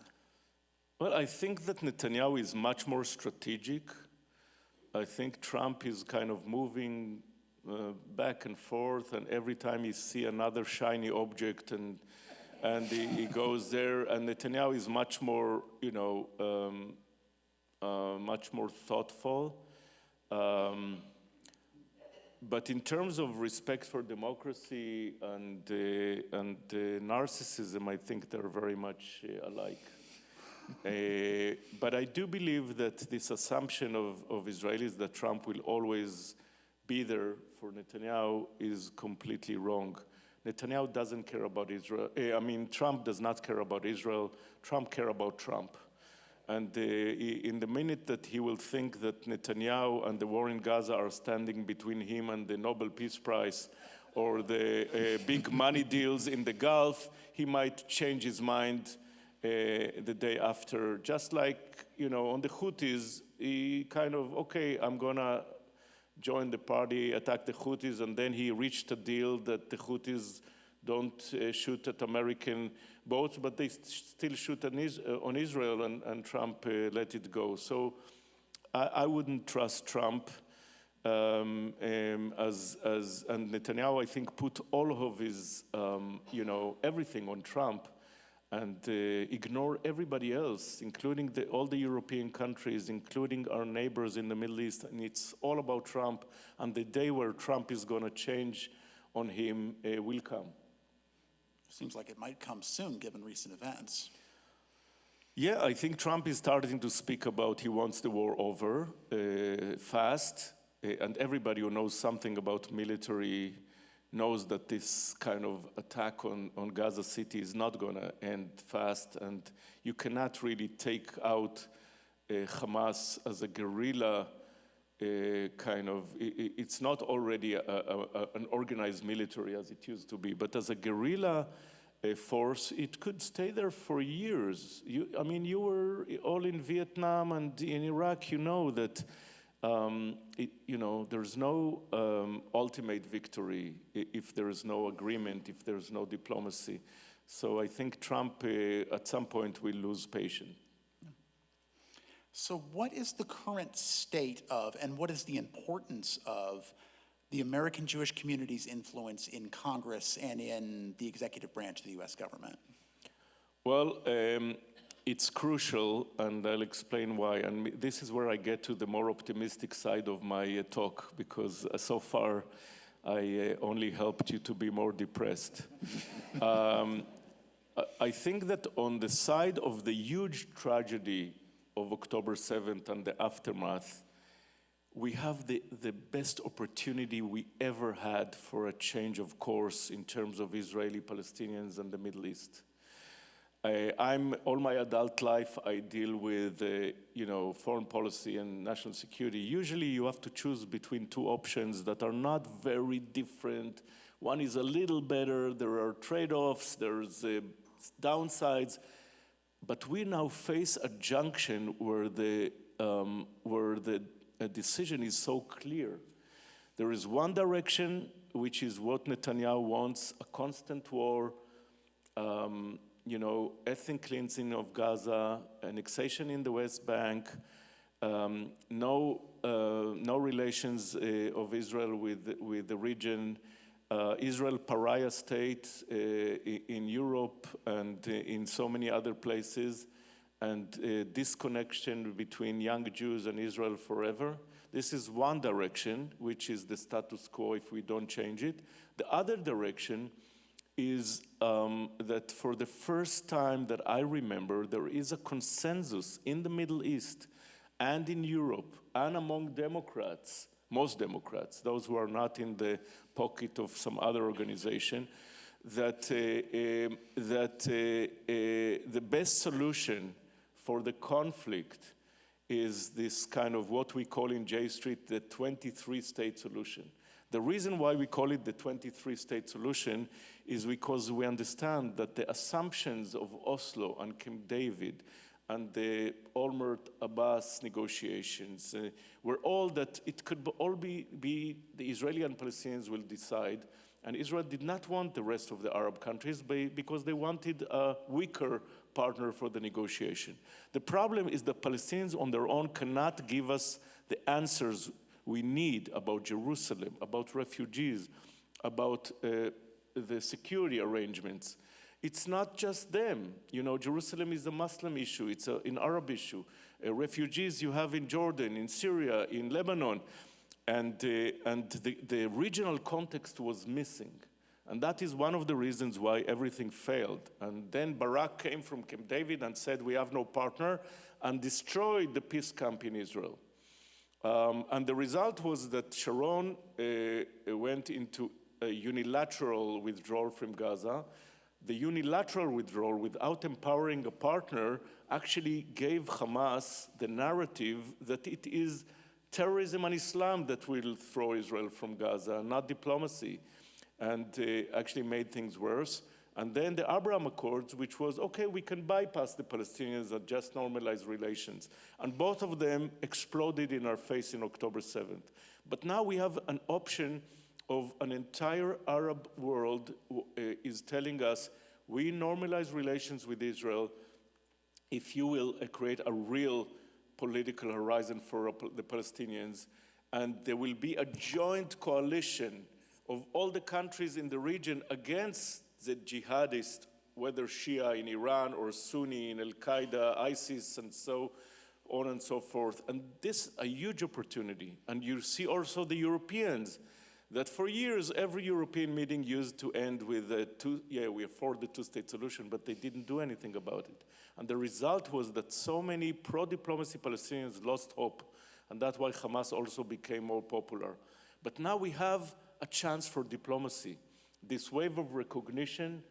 Speaker 5: Well, I think that Netanyahu is much more strategic. I think Trump is kind of moving back and forth, and every time he see another shiny object, and he goes there. And Netanyahu is much more, much more thoughtful. But in terms of respect for democracy and narcissism, I think they're very much alike. But I do believe that this assumption of Israelis that Trump will always be there for Netanyahu is completely wrong. Netanyahu doesn't care about Israel. Trump does not care about Israel. Trump cares about Trump. And in the minute that he will think that Netanyahu and the war in Gaza are standing between him and the Nobel Peace Prize or the big money deals in the Gulf, he might change his mind the day after. Just like, on the Houthis, he kind of, okay, I'm going to join the party, attack the Houthis, and then he reached a deal that the Houthis don't shoot at American boats, but they still shoot on Israel, and Trump let it go. So I wouldn't trust Trump, and Netanyahu, I think, put all of his, everything on Trump, and ignore everybody else, including all the European countries, including our neighbors in the Middle East. And it's all about Trump, and the day where Trump is going to change on him will come.
Speaker 4: Seems like it might come soon, given recent events.
Speaker 5: Yeah, I think Trump is starting to speak about he wants the war over fast, and everybody who knows something about military knows that this kind of attack on Gaza City is not going to end fast, and you cannot really take out Hamas as a guerrilla it's not already an organized military as it used to be, but as a guerrilla force, it could stay there for years. You were all in Vietnam and in Iraq, you know that there's no ultimate victory if there is no agreement, if there's no diplomacy. So I think Trump at some point will lose patience.
Speaker 4: So what is the current state of, and what is the importance of, the American Jewish community's influence in Congress and in the executive branch of the U.S. government?
Speaker 5: Well, it's crucial, and I'll explain why. And this is where I get to the more optimistic side of my talk, because so far I only helped you to be more depressed. I think that on the side of the huge tragedy of October 7th and the aftermath, we have the best opportunity we ever had for a change of course in terms of Israeli Palestinians and the Middle East. All my adult life, I deal with foreign policy and national security. Usually you have to choose between two options that are not very different. One is a little better, there are trade-offs, there's downsides. But we now face a junction where the decision is so clear. There is one direction, which is what Netanyahu wants: a constant war, ethnic cleansing of Gaza, annexation in the West Bank, no relations of Israel with the region. Israel pariah state in Europe and in so many other places, and disconnection between young Jews and Israel forever. This is one direction, which is the status quo if we don't change it. The other direction is that for the first time that I remember, there is a consensus in the Middle East and in Europe and among Democrats, most Democrats, those who are not in the pocket of some other organization, that the best solution for the conflict is this kind of what we call in J Street the 23-state solution. The reason why we call it the 23-state solution is because we understand that the assumptions of Oslo and Camp David and the Olmert-Abbas negotiations were all that it could all be the Israeli and Palestinians will decide. And Israel did not want the rest of the Arab countries because they wanted a weaker partner for the negotiation. The problem is that Palestinians on their own cannot give us the answers we need about Jerusalem, about refugees, about the security arrangements. It's not just them. You know, Jerusalem is a Muslim issue. It's an Arab issue. Refugees you have in Jordan, in Syria, in Lebanon. And the regional context was missing. And that is one of the reasons why everything failed. And then Barak came from Camp David and said, we have no partner, and destroyed the peace camp in Israel. And the result was that Sharon went into a unilateral withdrawal from Gaza. The unilateral withdrawal, without empowering a partner, actually gave Hamas the narrative that it is terrorism and Islam that will throw Israel from Gaza, not diplomacy, and actually made things worse. And then the Abraham Accords, which was, okay, we can bypass the Palestinians and just normalize relations. And both of them exploded in our face in October 7th. But now we have an option of an entire Arab world is telling us, we normalize relations with Israel if you will create a real political horizon for the Palestinians, and there will be a joint coalition of all the countries in the region against the jihadists, whether Shia in Iran or Sunni in Al-Qaeda, ISIS, and so on and so forth. And this is a huge opportunity. And you see also the Europeans, that for years, every European meeting used to end with we are for the two-state solution, but they didn't do anything about it. And the result was that so many pro-diplomacy Palestinians lost hope, and that's why Hamas also became more popular. But now we have a chance for diplomacy. This wave of recognition,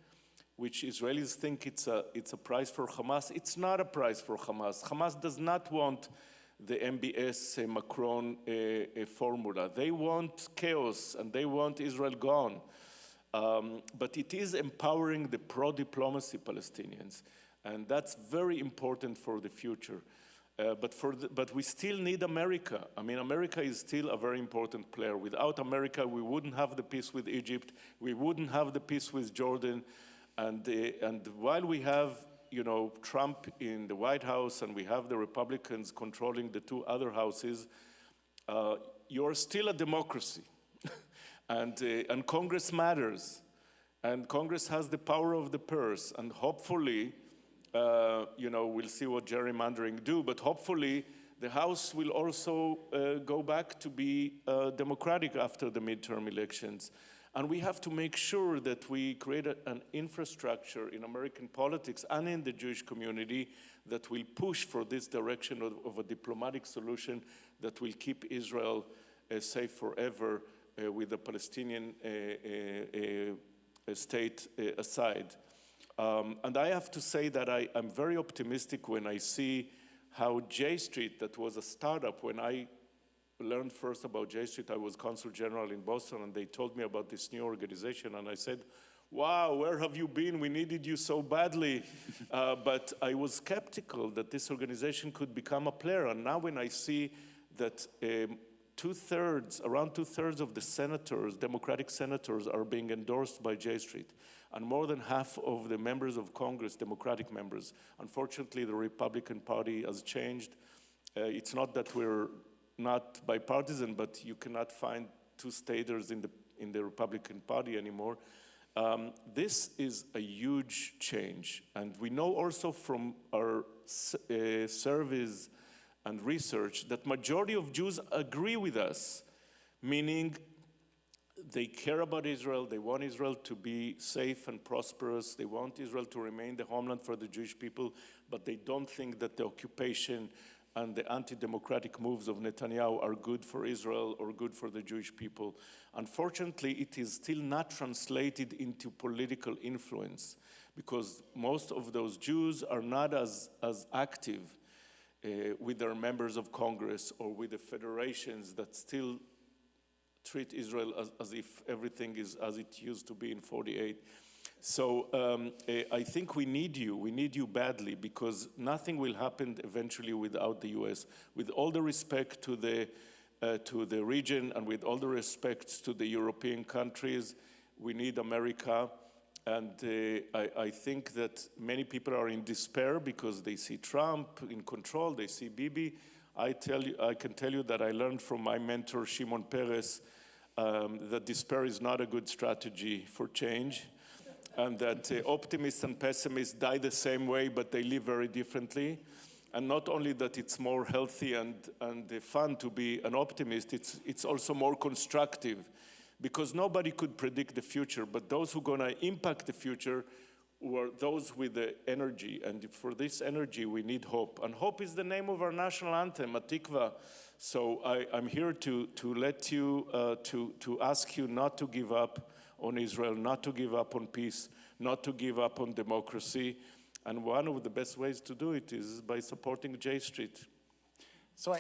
Speaker 5: which Israelis think it's a prize for Hamas, it's not a prize for Hamas. Hamas does not want the MBS Macron formula. They want chaos, and they want Israel gone. But it is empowering the pro-diplomacy Palestinians, and that's very important for the future. But we still need America. I mean, America is still a very important player. Without America, we wouldn't have the peace with Egypt. We wouldn't have the peace with Jordan. And while we have, you know, Trump in the White House and we have the Republicans controlling the two other houses, you're still a democracy. And Congress matters. And Congress has the power of the purse. And hopefully, you know, we'll see what gerrymandering do, but hopefully the House will also go back to be democratic after the midterm elections. And we have to make sure that we create an infrastructure in American politics and in the Jewish community that will push for this direction of a diplomatic solution that will keep Israel safe forever with the Palestinian state aside. And I have to say that I'm very optimistic when I see how J Street, that was a startup, when I learned first about J Street, I was Consul General in Boston, and they told me about this new organization, and I said, wow, where have you been? We needed you so badly. But I was skeptical that this organization could become a player, and now when I see that around two-thirds of the senators, Democratic senators, are being endorsed by J Street, and more than half of the members of Congress, Democratic members. Unfortunately, the Republican Party has changed. It's not that we're not bipartisan, but you cannot find two-staters in the Republican Party anymore. This is a huge change. And we know also from our surveys and research that majority of Jews agree with us, meaning they care about Israel, they want Israel to be safe and prosperous, they want Israel to remain the homeland for the Jewish people, but they don't think that the occupation and the anti-democratic moves of Netanyahu are good for Israel or good for the Jewish people. Unfortunately, it is still not translated into political influence because most of those Jews are not as active with their members of Congress or with the federations that still treat Israel as if everything is as it used to be in 48. So I think we need you badly, because nothing will happen eventually without the US. With all the respect to the region and with all the respect to the European countries, we need America. And I think that many people are in despair because they see Trump in control, they see Bibi. I can tell you that I learned from my mentor, Shimon Peres, that despair is not a good strategy for change, and that optimists and pessimists die the same way, but they live very differently. And not only that it's more healthy and fun to be an optimist, it's also more constructive, because nobody could predict the future, but those who are going to impact the future were those with the energy. And for this energy, we need hope. And hope is the name of our national anthem, Atikva. So I'm here to let you, to ask you not to give up on Israel, not to give up on peace, not to give up on democracy. And one of the best ways to do it is by supporting J Street.
Speaker 4: So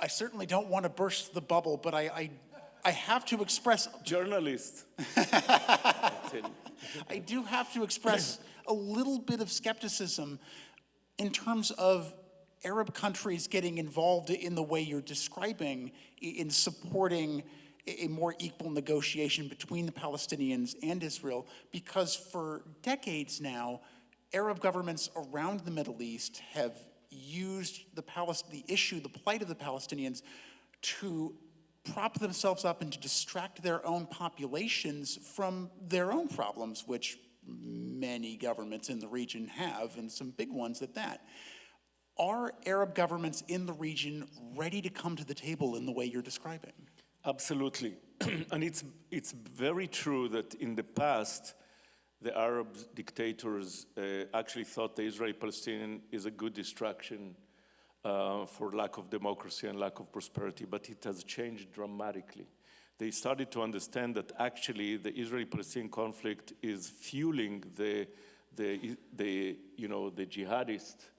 Speaker 4: I certainly don't want to burst the bubble, but I have to express...
Speaker 5: Journalist.
Speaker 4: I do have to express a little bit of skepticism in terms of Arab countries getting involved in the way you're describing, in supporting a more equal negotiation between the Palestinians and Israel, because for decades now, Arab governments around the Middle East have used the issue, the plight of the Palestinians, to prop themselves up and to distract their own populations from their own problems, which many governments in the region have, and some big ones at that. Are Arab governments in the region ready to come to the table in the way you're describing?
Speaker 5: Absolutely. And it's very true that in the past, the Arab dictators actually thought the Israeli-Palestinian is a good distraction for lack of democracy and lack of prosperity, but it has changed dramatically. They started to understand that actually the Israeli-Palestinian conflict is fueling the jihadists,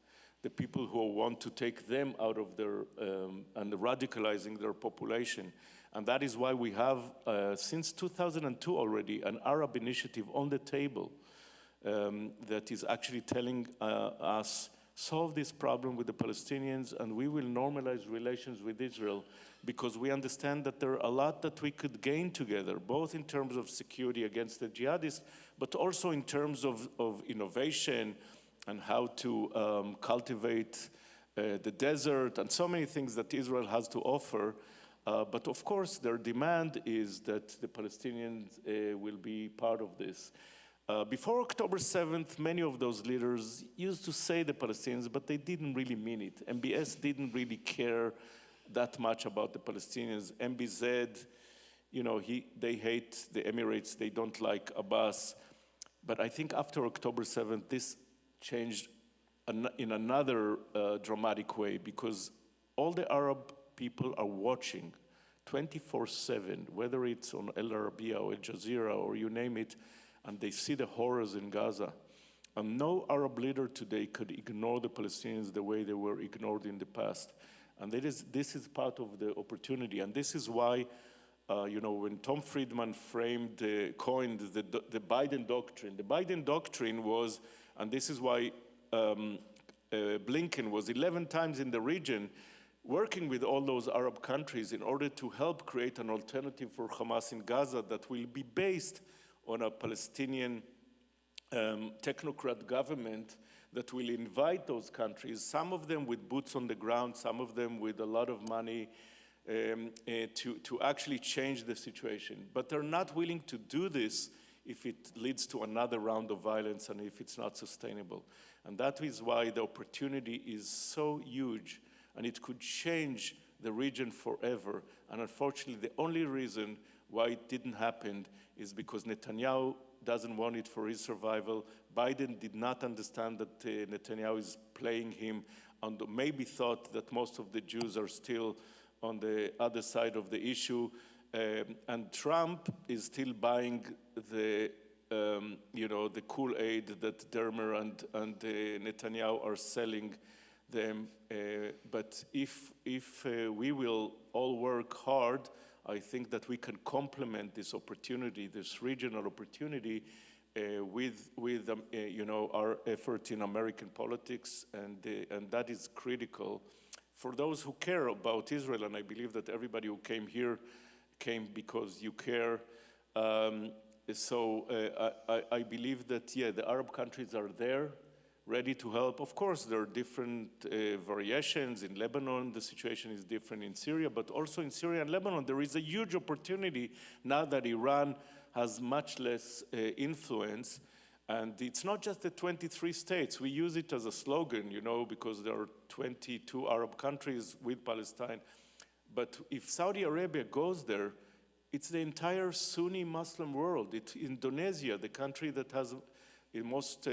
Speaker 5: the people who want to take them out of their, and radicalizing their population. And that is why we have, since 2002 already, an Arab initiative on the table that is actually telling us, solve this problem with the Palestinians and we will normalize relations with Israel, because we understand that there are a lot that we could gain together, both in terms of security against the jihadists, but also in terms of innovation and how to cultivate the desert and so many things that Israel has to offer. But of course, their demand is that the Palestinians will be part of this. Before October 7th, many of those leaders used to say the Palestinians, but they didn't really mean it. MBS didn't really care that much about the Palestinians. MBZ, they hate the Emirates, they don't like Abbas. But I think after October 7th, this changed in another dramatic way, because all the Arab people are watching 24/7, whether it's on El Arabiya or Al Jazeera or you name it, and they see the horrors in Gaza. And no Arab leader today could ignore the Palestinians the way they were ignored in the past. And this is part of the opportunity. And this is why, when Tom Friedman coined the Biden doctrine, the Biden doctrine was, and this is why Blinken was 11 times in the region, working with all those Arab countries in order to help create an alternative for Hamas in Gaza that will be based on a Palestinian technocrat government that will invite those countries, some of them with boots on the ground, some of them with a lot of money, to actually change the situation. But they're not willing to do this if it leads to another round of violence and if it's not sustainable. And that is why the opportunity is so huge, and it could change the region forever. And unfortunately, the only reason why it didn't happen is because Netanyahu doesn't want it for his survival. Biden did not understand that Netanyahu is playing him, and maybe thought that most of the Jews are still on the other side of the issue. And Trump is still buying the Kool-Aid that Dermer and Netanyahu are selling them. But if we will all work hard, I think that we can complement this opportunity, this regional opportunity, with our effort in American politics, and that is critical for those who care about Israel, and I believe that everybody who came here came because you care. I believe that, the Arab countries are there, ready to help. Of course, there are different variations. In Lebanon, the situation is different in Syria, but also in Syria and Lebanon, there is a huge opportunity now that Iran has much less influence. And it's not just the 23 states. We use it as a slogan, because there are 22 Arab countries with Palestine. But if Saudi Arabia goes there, it's the entire Sunni Muslim world. It's Indonesia, the country that has the most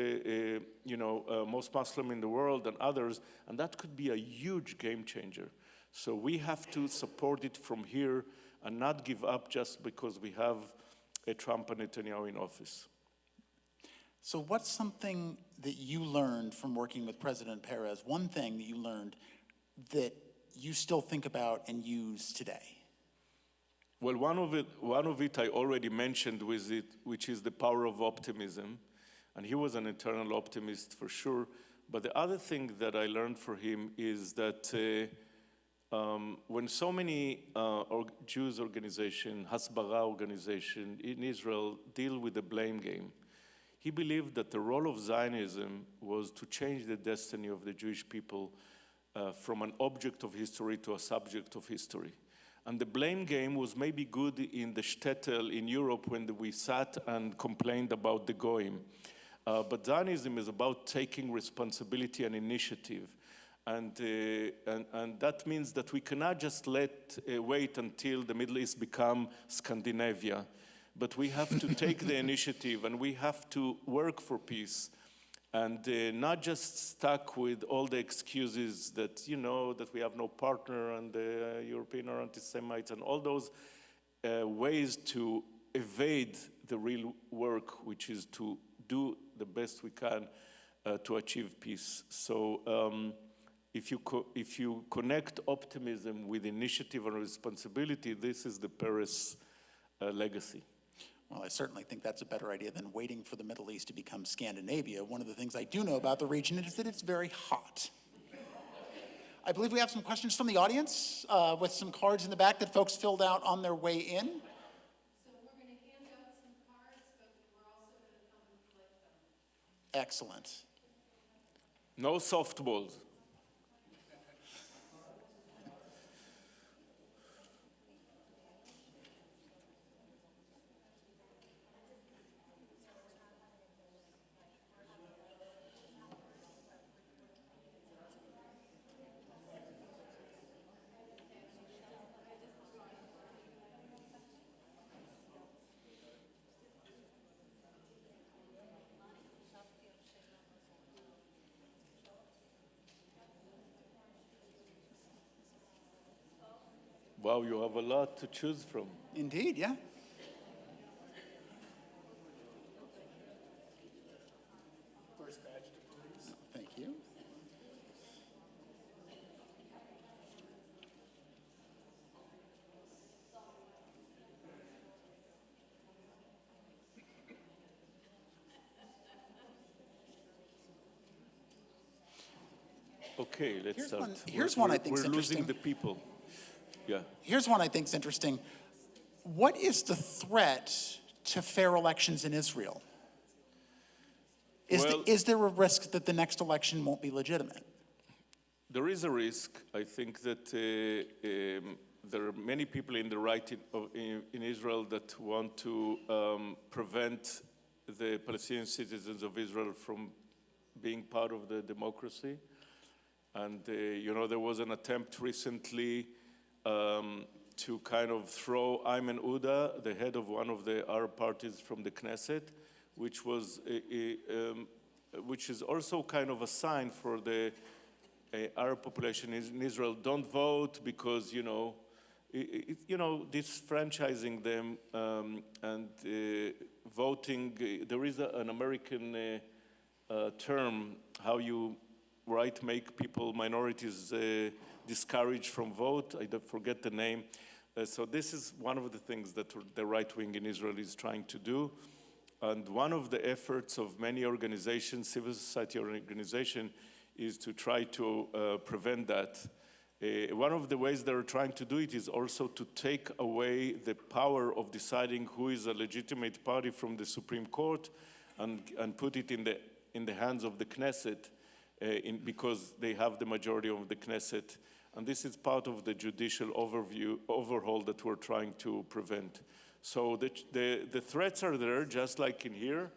Speaker 5: Muslim in the world, and others, and that could be a huge game changer. So we have to support it from here and not give up just because we have a Trump and Netanyahu in office.
Speaker 4: So what's something that you learned from working with President Peres, one thing that you learned that you still think about and use today?
Speaker 5: Well, one of it I already mentioned with it, which is the power of optimism. And he was an eternal optimist for sure. But the other thing that I learned from him is that when so many Jews organizations, Hasbara organization in Israel deal with the blame game, he believed that the role of Zionism was to change the destiny of the Jewish people from an object of history to a subject of history. And the blame game was maybe good in the shtetl in Europe when we sat and complained about the goyim. But Zionism is about taking responsibility and initiative. And that means that we cannot just wait until the Middle East become Scandinavia. But we have to take the initiative, and we have to work for peace. And not just stuck with all the excuses that, that we have no partner and the Europeans are anti-Semites and all those ways to evade the real work, which is to do the best we can to achieve peace. So if you connect optimism with initiative and responsibility, this is the Peres legacy.
Speaker 4: Well, I certainly think that's a better idea than waiting for the Middle East to become Scandinavia. One of the things I do know about the region is that it's very hot. I believe we have some questions from the audience with some cards in the back that folks filled out on their way in.
Speaker 6: So we're going to hand out some cards, but we're also going to come and collect them.
Speaker 4: Excellent.
Speaker 5: No softballs. Wow, you have a lot to choose from.
Speaker 4: Indeed, yeah.
Speaker 7: First badge to please.
Speaker 4: Thank you.
Speaker 5: Okay, let's
Speaker 4: Here's
Speaker 5: start.
Speaker 4: one- here's one I think is
Speaker 5: We're losing
Speaker 4: interesting.
Speaker 5: the people. Yeah.
Speaker 4: Here's one I think is interesting. What is the threat to fair elections in Israel? Is there a risk that the next election won't be legitimate?
Speaker 5: There is a risk. I think that there are many people in the right in Israel that want to prevent the Palestinian citizens of Israel from being part of the democracy. And, there was an attempt recently to kind of throw Ayman Uda, the head of one of the Arab parties from the Knesset, which is also kind of a sign for the Arab population in Israel. Don't vote because, disfranchising them and voting. There is an American term, how you make people, minorities, discouraged from vote. I forget the name. So this is one of the things that the right wing in Israel is trying to do. And one of the efforts of many organizations, civil society organizations, is to try to prevent that. One of the ways they're trying to do it is also to take away the power of deciding who is a legitimate party from the Supreme Court and put it in the hands of the Knesset because they have the majority of the Knesset. And this is part of the judicial overhaul that we're trying to prevent. So the threats are there, just like in here,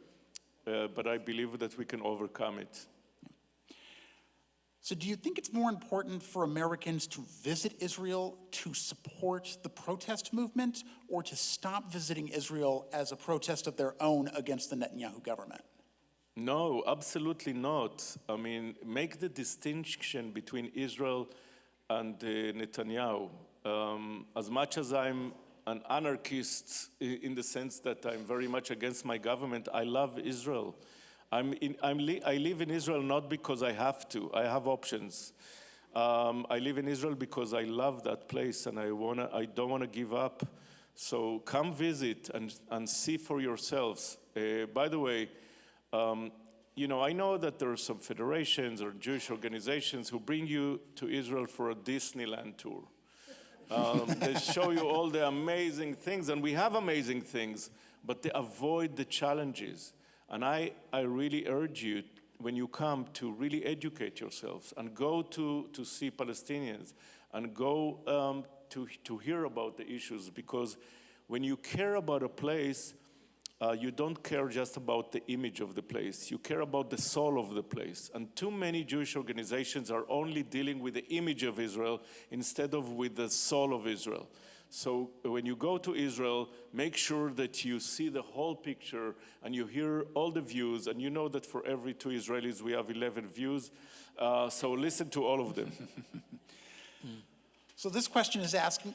Speaker 5: but I believe that we can overcome it.
Speaker 4: So do you think it's more important for Americans to visit Israel to support the protest movement, or to stop visiting Israel as a protest of their own against the Netanyahu government?
Speaker 5: No, absolutely not. I mean, make the distinction between Israel and Netanyahu. As much as I'm an anarchist in the sense that I'm very much against my government, I love Israel. I live in Israel not because I have to. I have options. I live in Israel because I love that place and I don't want to give up. So come visit and see for yourselves. By the way, I know that there are some federations or Jewish organizations who bring you to Israel for a Disneyland tour. They show you all the amazing things, and we have amazing things, but they avoid the challenges. And I really urge you, when you come, to really educate yourselves and go to see Palestinians and go to hear about the issues, because when you care about a place, you don't care just about the image of the place. You care about the soul of the place. And too many Jewish organizations are only dealing with the image of Israel instead of with the soul of Israel. So when you go to Israel, make sure that you see the whole picture and you hear all the views. And you know that for every 2 Israelis, we have 11 views. So listen to all of them.
Speaker 4: So this question is asking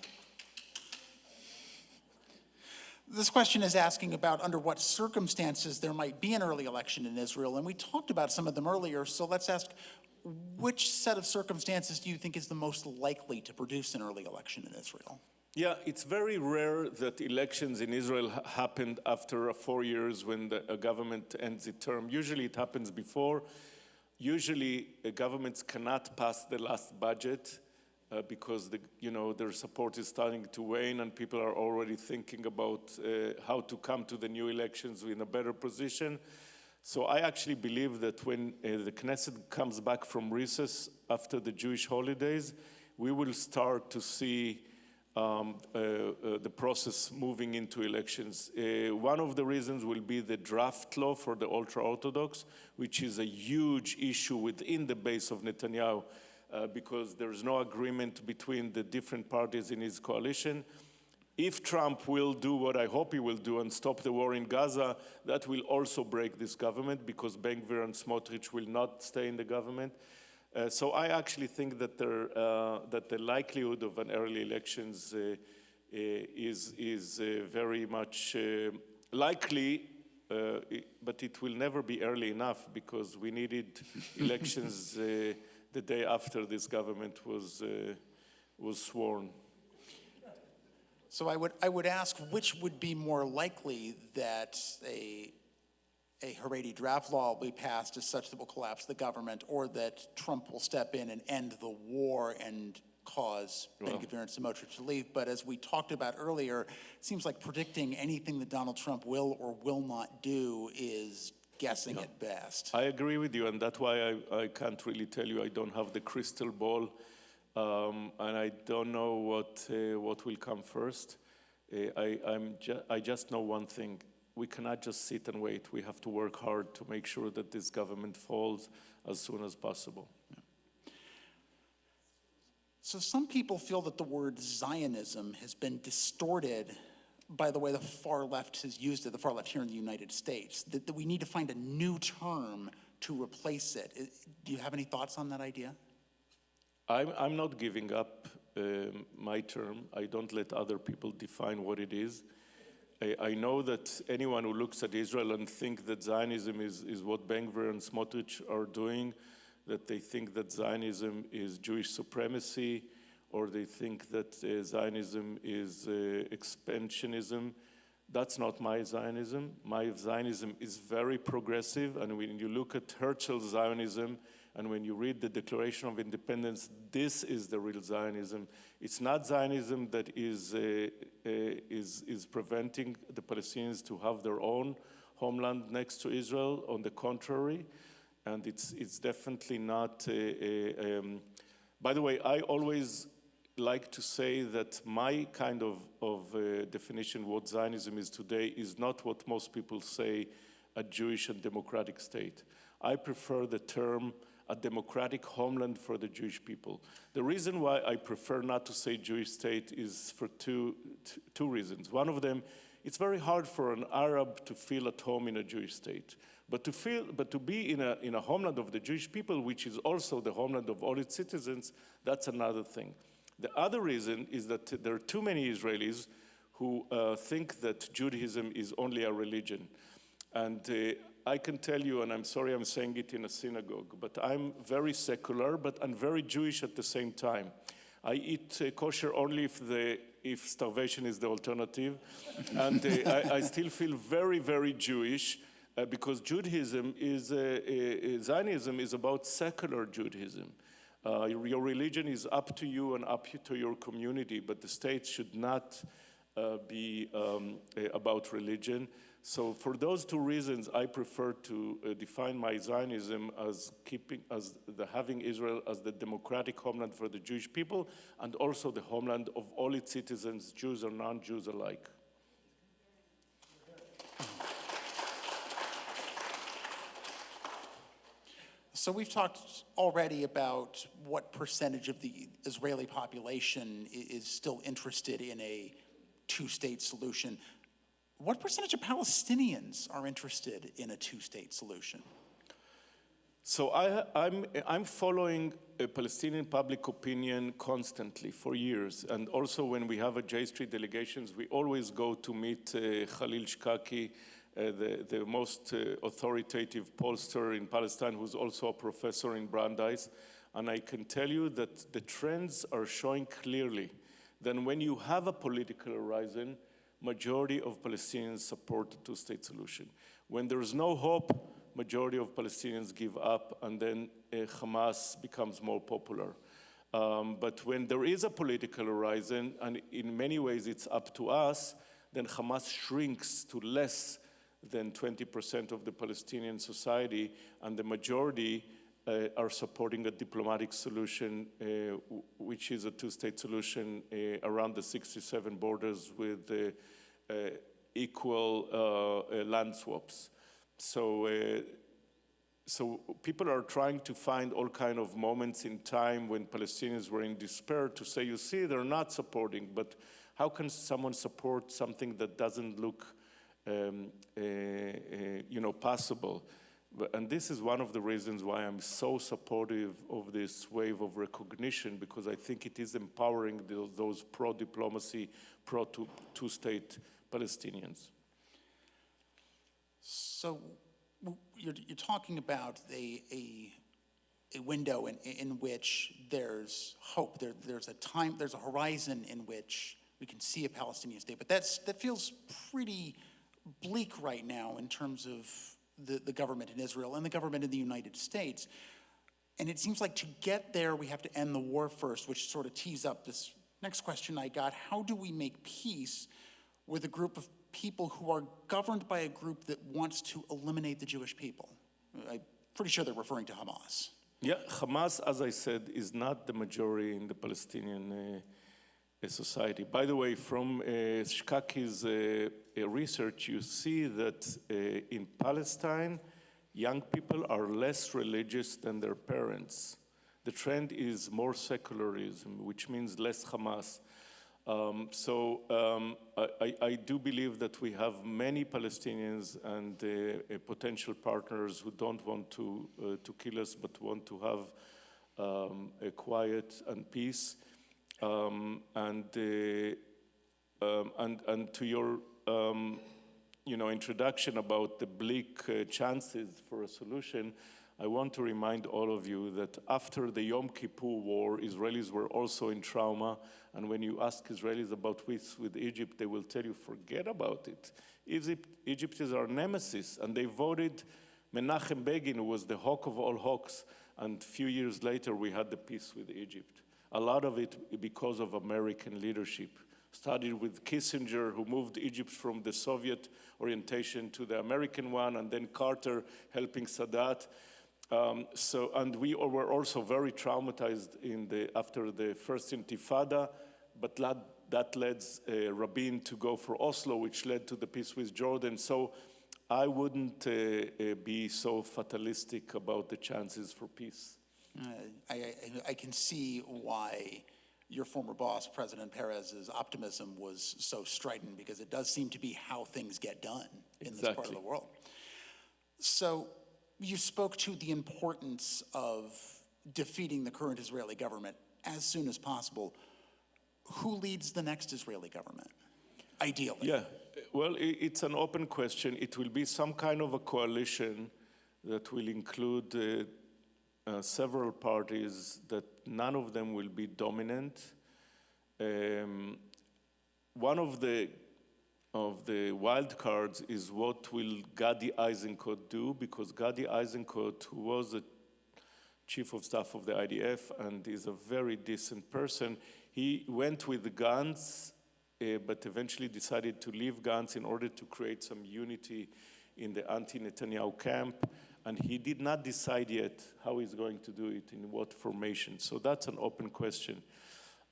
Speaker 4: about under what circumstances there might be an early election in Israel, and we talked about some of them earlier, so let's ask, which set of circumstances do you think is the most likely to produce an early election in Israel?
Speaker 5: Yeah, it's very rare that elections in Israel happened after 4 years when a government ends its term. Usually it happens before. Usually governments cannot pass the last budget because their support is starting to wane and people are already thinking about how to come to the new elections in a better position. So I actually believe that when the Knesset comes back from recess after the Jewish holidays, we will start to see the process moving into elections. One of the reasons will be the draft law for the ultra-Orthodox, which is a huge issue within the base of Netanyahu, because there is no agreement between the different parties in his coalition. If Trump will do what I hope he will do and stop the war in Gaza, that will also break this government, because Ben-Gvir and Smotrich will not stay in the government. So I actually think that the likelihood of an early elections is very much likely, but it will never be early enough, because we needed elections the day after this government was sworn.
Speaker 4: So I would ask, which would be more likely, that a Haredi draft law will be passed as such that will collapse the government, or that Trump will step in and end the war and cause Ben-Gvir and Smotrich to leave? But as we talked about earlier, it seems like predicting anything that Donald Trump will or will not do is guessing at best.
Speaker 5: I agree with you, and that's why I can't really tell you. I don't have the crystal ball, and I don't know what will come first. I just know one thing. We cannot just sit and wait. We have to work hard to make sure that this government falls as soon as possible.
Speaker 4: Yeah. So some people feel that the word Zionism has been distorted by the way the far left has used it, the far left here in the United States, that we need to find a new term to replace it. Do you have any thoughts on that idea?
Speaker 5: I'm not giving up my term. I don't let other people define what it is. I know that anyone who looks at Israel and thinks that Zionism is what Ben-Gvir and Smotrich are doing, that they think that Zionism is Jewish supremacy, or they think that Zionism is expansionism. That's not my Zionism. My Zionism is very progressive, and when you look at Herzl's Zionism, and when you read the Declaration of Independence, this is the real Zionism. It's not Zionism that is preventing the Palestinians to have their own homeland next to Israel. On the contrary, and it's definitely not. By the way, I always like to say that my kind of definition what Zionism is today is not what most people say, a Jewish and democratic state. I prefer the term a democratic homeland for the Jewish people. The reason why I prefer not to say Jewish state is for two reasons. One of them, it's very hard for an Arab to feel at home in a Jewish state. But to be in a homeland of the Jewish people, which is also the homeland of all its citizens, that's another thing. The other reason is that there are too many Israelis who think that Judaism is only a religion. And I can tell you, and I'm sorry I'm saying it in a synagogue, but I'm very secular, but I'm very Jewish at the same time. I eat kosher only if starvation is the alternative. And I still feel very, very Jewish because Judaism Zionism is about secular Judaism. Your religion is up to you and up to your community, but the state should not be about religion. So for those two reasons, I prefer to define my Zionism as having Israel as the democratic homeland for the Jewish people, and also the homeland of all its citizens, Jews or non-Jews alike.
Speaker 4: So we've talked already about what percentage of the Israeli population is still interested in a two-state solution. What percentage of Palestinians are interested in a two-state solution?
Speaker 5: So I'm following Palestinian public opinion constantly for years. And also when we have a J Street delegations, we always go to meet Khalil Shkaki, the most authoritative pollster in Palestine, who's also a professor in Brandeis. And I can tell you that the trends are showing clearly that when you have a political horizon, majority of Palestinians support the two-state solution. When there is no hope, majority of Palestinians give up, and then Hamas becomes more popular. But when there is a political horizon, and in many ways it's up to us, then Hamas shrinks to less than 20% of the Palestinian society, and the majority are supporting a diplomatic solution, which is a two-state solution around the 67 borders with equal land swaps. So people are trying to find all kind of moments in time when Palestinians were in despair to say, you see, they're not supporting, but how can someone support something that doesn't look possible? And this is one of the reasons why I'm so supportive of this wave of recognition, because I think it is empowering those pro-diplomacy, pro-two-state Palestinians.
Speaker 4: So you're talking about a window in which there's hope. There's a horizon in which we can see a Palestinian state. But that feels pretty bleak right now in terms of the government in Israel and the government in the United States. And it seems like to get there, we have to end the war first, which sort of tees up this next question I got. How do we make peace with a group of people who are governed by a group that wants to eliminate the Jewish people? I'm pretty sure they're referring to Hamas.
Speaker 5: Yeah, Hamas, as I said, is not the majority in the Palestinian society. By the way, from Shkaki's research, you see that in Palestine, young people are less religious than their parents. The trend is more secularism, which means less Hamas. I do believe that we have many Palestinians and potential partners who don't want to kill us, but want to have a quiet and peace. And to your introduction about the bleak chances for a solution, I want to remind all of you that after the Yom Kippur War, Israelis were also in trauma. And when you ask Israelis about peace with Egypt, they will tell you, forget about it. Egypt is our nemesis. And they voted Menachem Begin, who was the hawk of all hawks. And a few years later, we had the peace with Egypt. A lot of it because of American leadership. Started with Kissinger, who moved Egypt from the Soviet orientation to the American one, and then Carter helping Sadat. And we were also very traumatized after the first Intifada, but that led Rabin to go for Oslo, which led to the peace with Jordan. So I wouldn't be so fatalistic about the chances for peace.
Speaker 4: I can see why your former boss, President Peres's optimism was so strident, because it does seem to be how things get done in this part of the world. So you spoke to the importance of defeating the current Israeli government as soon as possible. Who leads the next Israeli government, ideally?
Speaker 5: Yeah, well, it's an open question. It will be some kind of a coalition that will include several parties, that none of them will be dominant. One of the wild cards is what will Gadi Eisenkot do, because Gadi Eisenkot, who was the chief of staff of the IDF and is a very decent person, he went with the guns, but eventually decided to leave guns in order to create some unity in the anti-Netanyahu camp. And he did not decide yet how he's going to do it, in what formation. So that's an open question.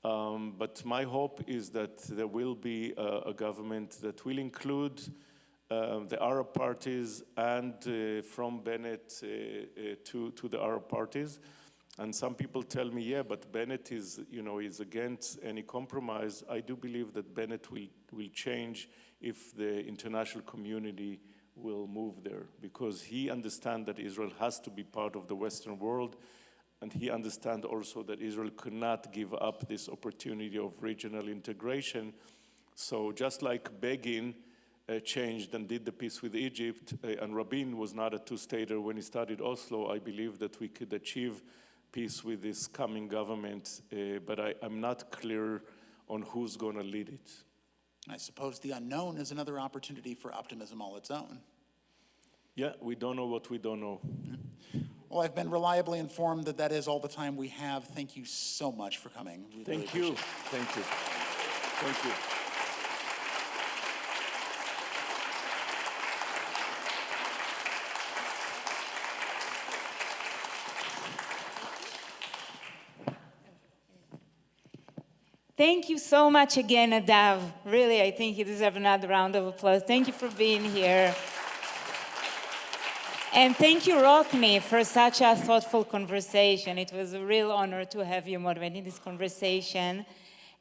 Speaker 5: But my hope is that there will be a government that will include the Arab parties and from Bennett to the Arab parties. And some people tell me, yeah, but Bennett is against any compromise. I do believe that Bennett will change if the international community will move there, because he understands that Israel has to be part of the Western world, and he understands also that Israel cannot give up this opportunity of regional integration. So just like Begin changed and did the peace with Egypt, and Rabin was not a two-stater when he started Oslo, I believe that we could achieve peace with this coming government, but I'm not clear on who's going to lead it.
Speaker 4: I suppose the unknown is another opportunity for optimism all its own.
Speaker 5: Yeah, we don't know what we don't know.
Speaker 4: Well, I've been reliably informed that that is all the time we have. Thank you so much for coming. We really
Speaker 5: Thank you.
Speaker 4: appreciate it.
Speaker 5: Thank you. Thank you.
Speaker 8: Thank you so much again, Nadav. Really, I think you deserve another round of applause. Thank you for being here. And thank you, Rockney, for such a thoughtful conversation. It was a real honor to have you moderating this conversation.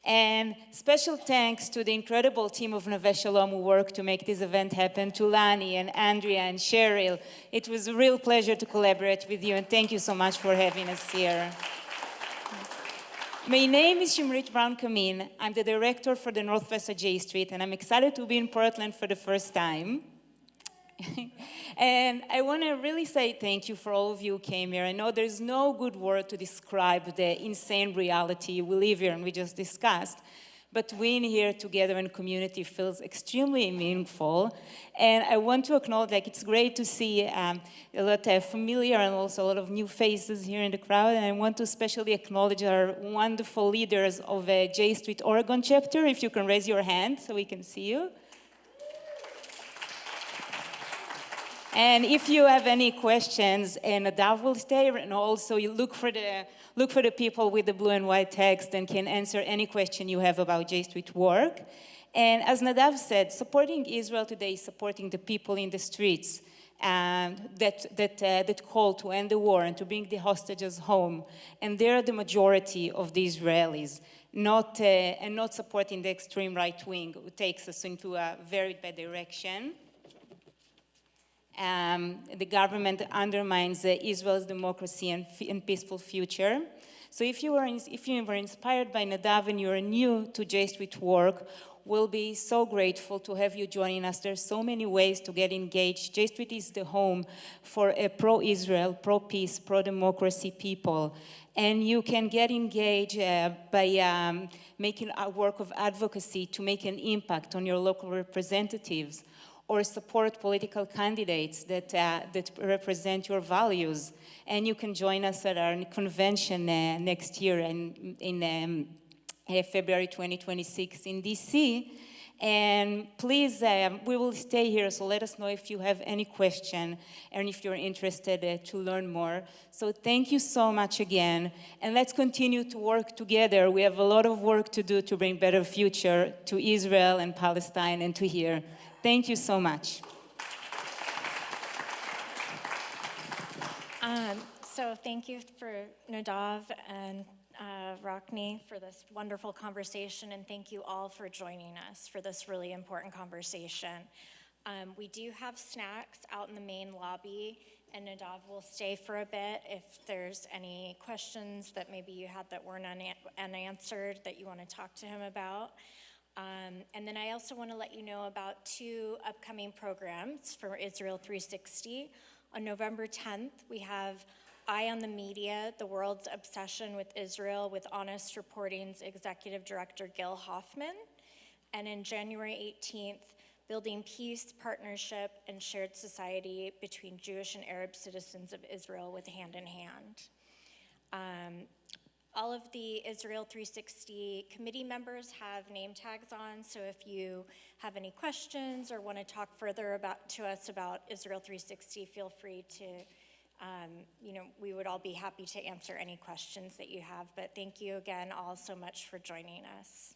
Speaker 8: And special thanks to the incredible team of Neveh Shalom who worked to make this event happen, to Lani and Andrea and Cheryl. It was a real pleasure to collaborate with you, and thank you so much for having us here. My name is Shimrit Brown-Kamin. I'm the director for the Northwest of J Street, and I'm excited to be in Portland for the first time. And I want to really say thank you for all of you who came here. I know there's no good word to describe the insane reality we live here and we just discussed. But being here together in community feels extremely meaningful. And I want to acknowledge, it's great to see a lot of familiar and also a lot of new faces here in the crowd. And I want to especially acknowledge our wonderful leaders of J Street Oregon chapter. If you can raise your hand so we can see you. And if you have any questions, Nadav will stay, and also you look for the people with the blue and white text and can answer any question you have about J Street work. And as Nadav said, supporting Israel today is supporting the people in the streets that call to end the war and to bring the hostages home. And they're the majority of the Israelis, and not supporting the extreme right wing, who takes us into a very bad direction. The government undermines Israel's democracy and peaceful future. So if you were inspired by Nadav and you're new to J Street work, we'll be so grateful to have you joining us. There's so many ways to get engaged. J Street is the home for a pro-Israel, pro-peace, pro-democracy people. And you can get engaged by making a work of advocacy to make an impact on your local representatives, or support political candidates that represent your values. And you can join us at our convention next year in February 2026 in DC. And please, we will stay here, so let us know if you have any question and if you're interested to learn more. So thank you so much again, and let's continue to work together. We have a lot of work to do to bring better future to Israel and Palestine and to here. Thank you so much.
Speaker 3: So thank you for Nadav and Rockney for this wonderful conversation, and thank you all for joining us for this really important conversation. We do have snacks out in the main lobby, and Nadav will stay for a bit if there's any questions that maybe you had that weren't unanswered that you want to talk to him about. And then I also want to let you know about 2 upcoming programs for Israel360. On November 10th, we have Eye on the Media, the World's Obsession with Israel, with Honest Reporting's Executive Director Gil Hoffman. And in January 18th, Building Peace, Partnership, and Shared Society between Jewish and Arab citizens of Israel with Hand in Hand. All of the Israel360 committee members have name tags on, so if you have any questions or want to talk further to us about Israel360, feel free to, we would all be happy to answer any questions that you have. But thank you again all so much for joining us.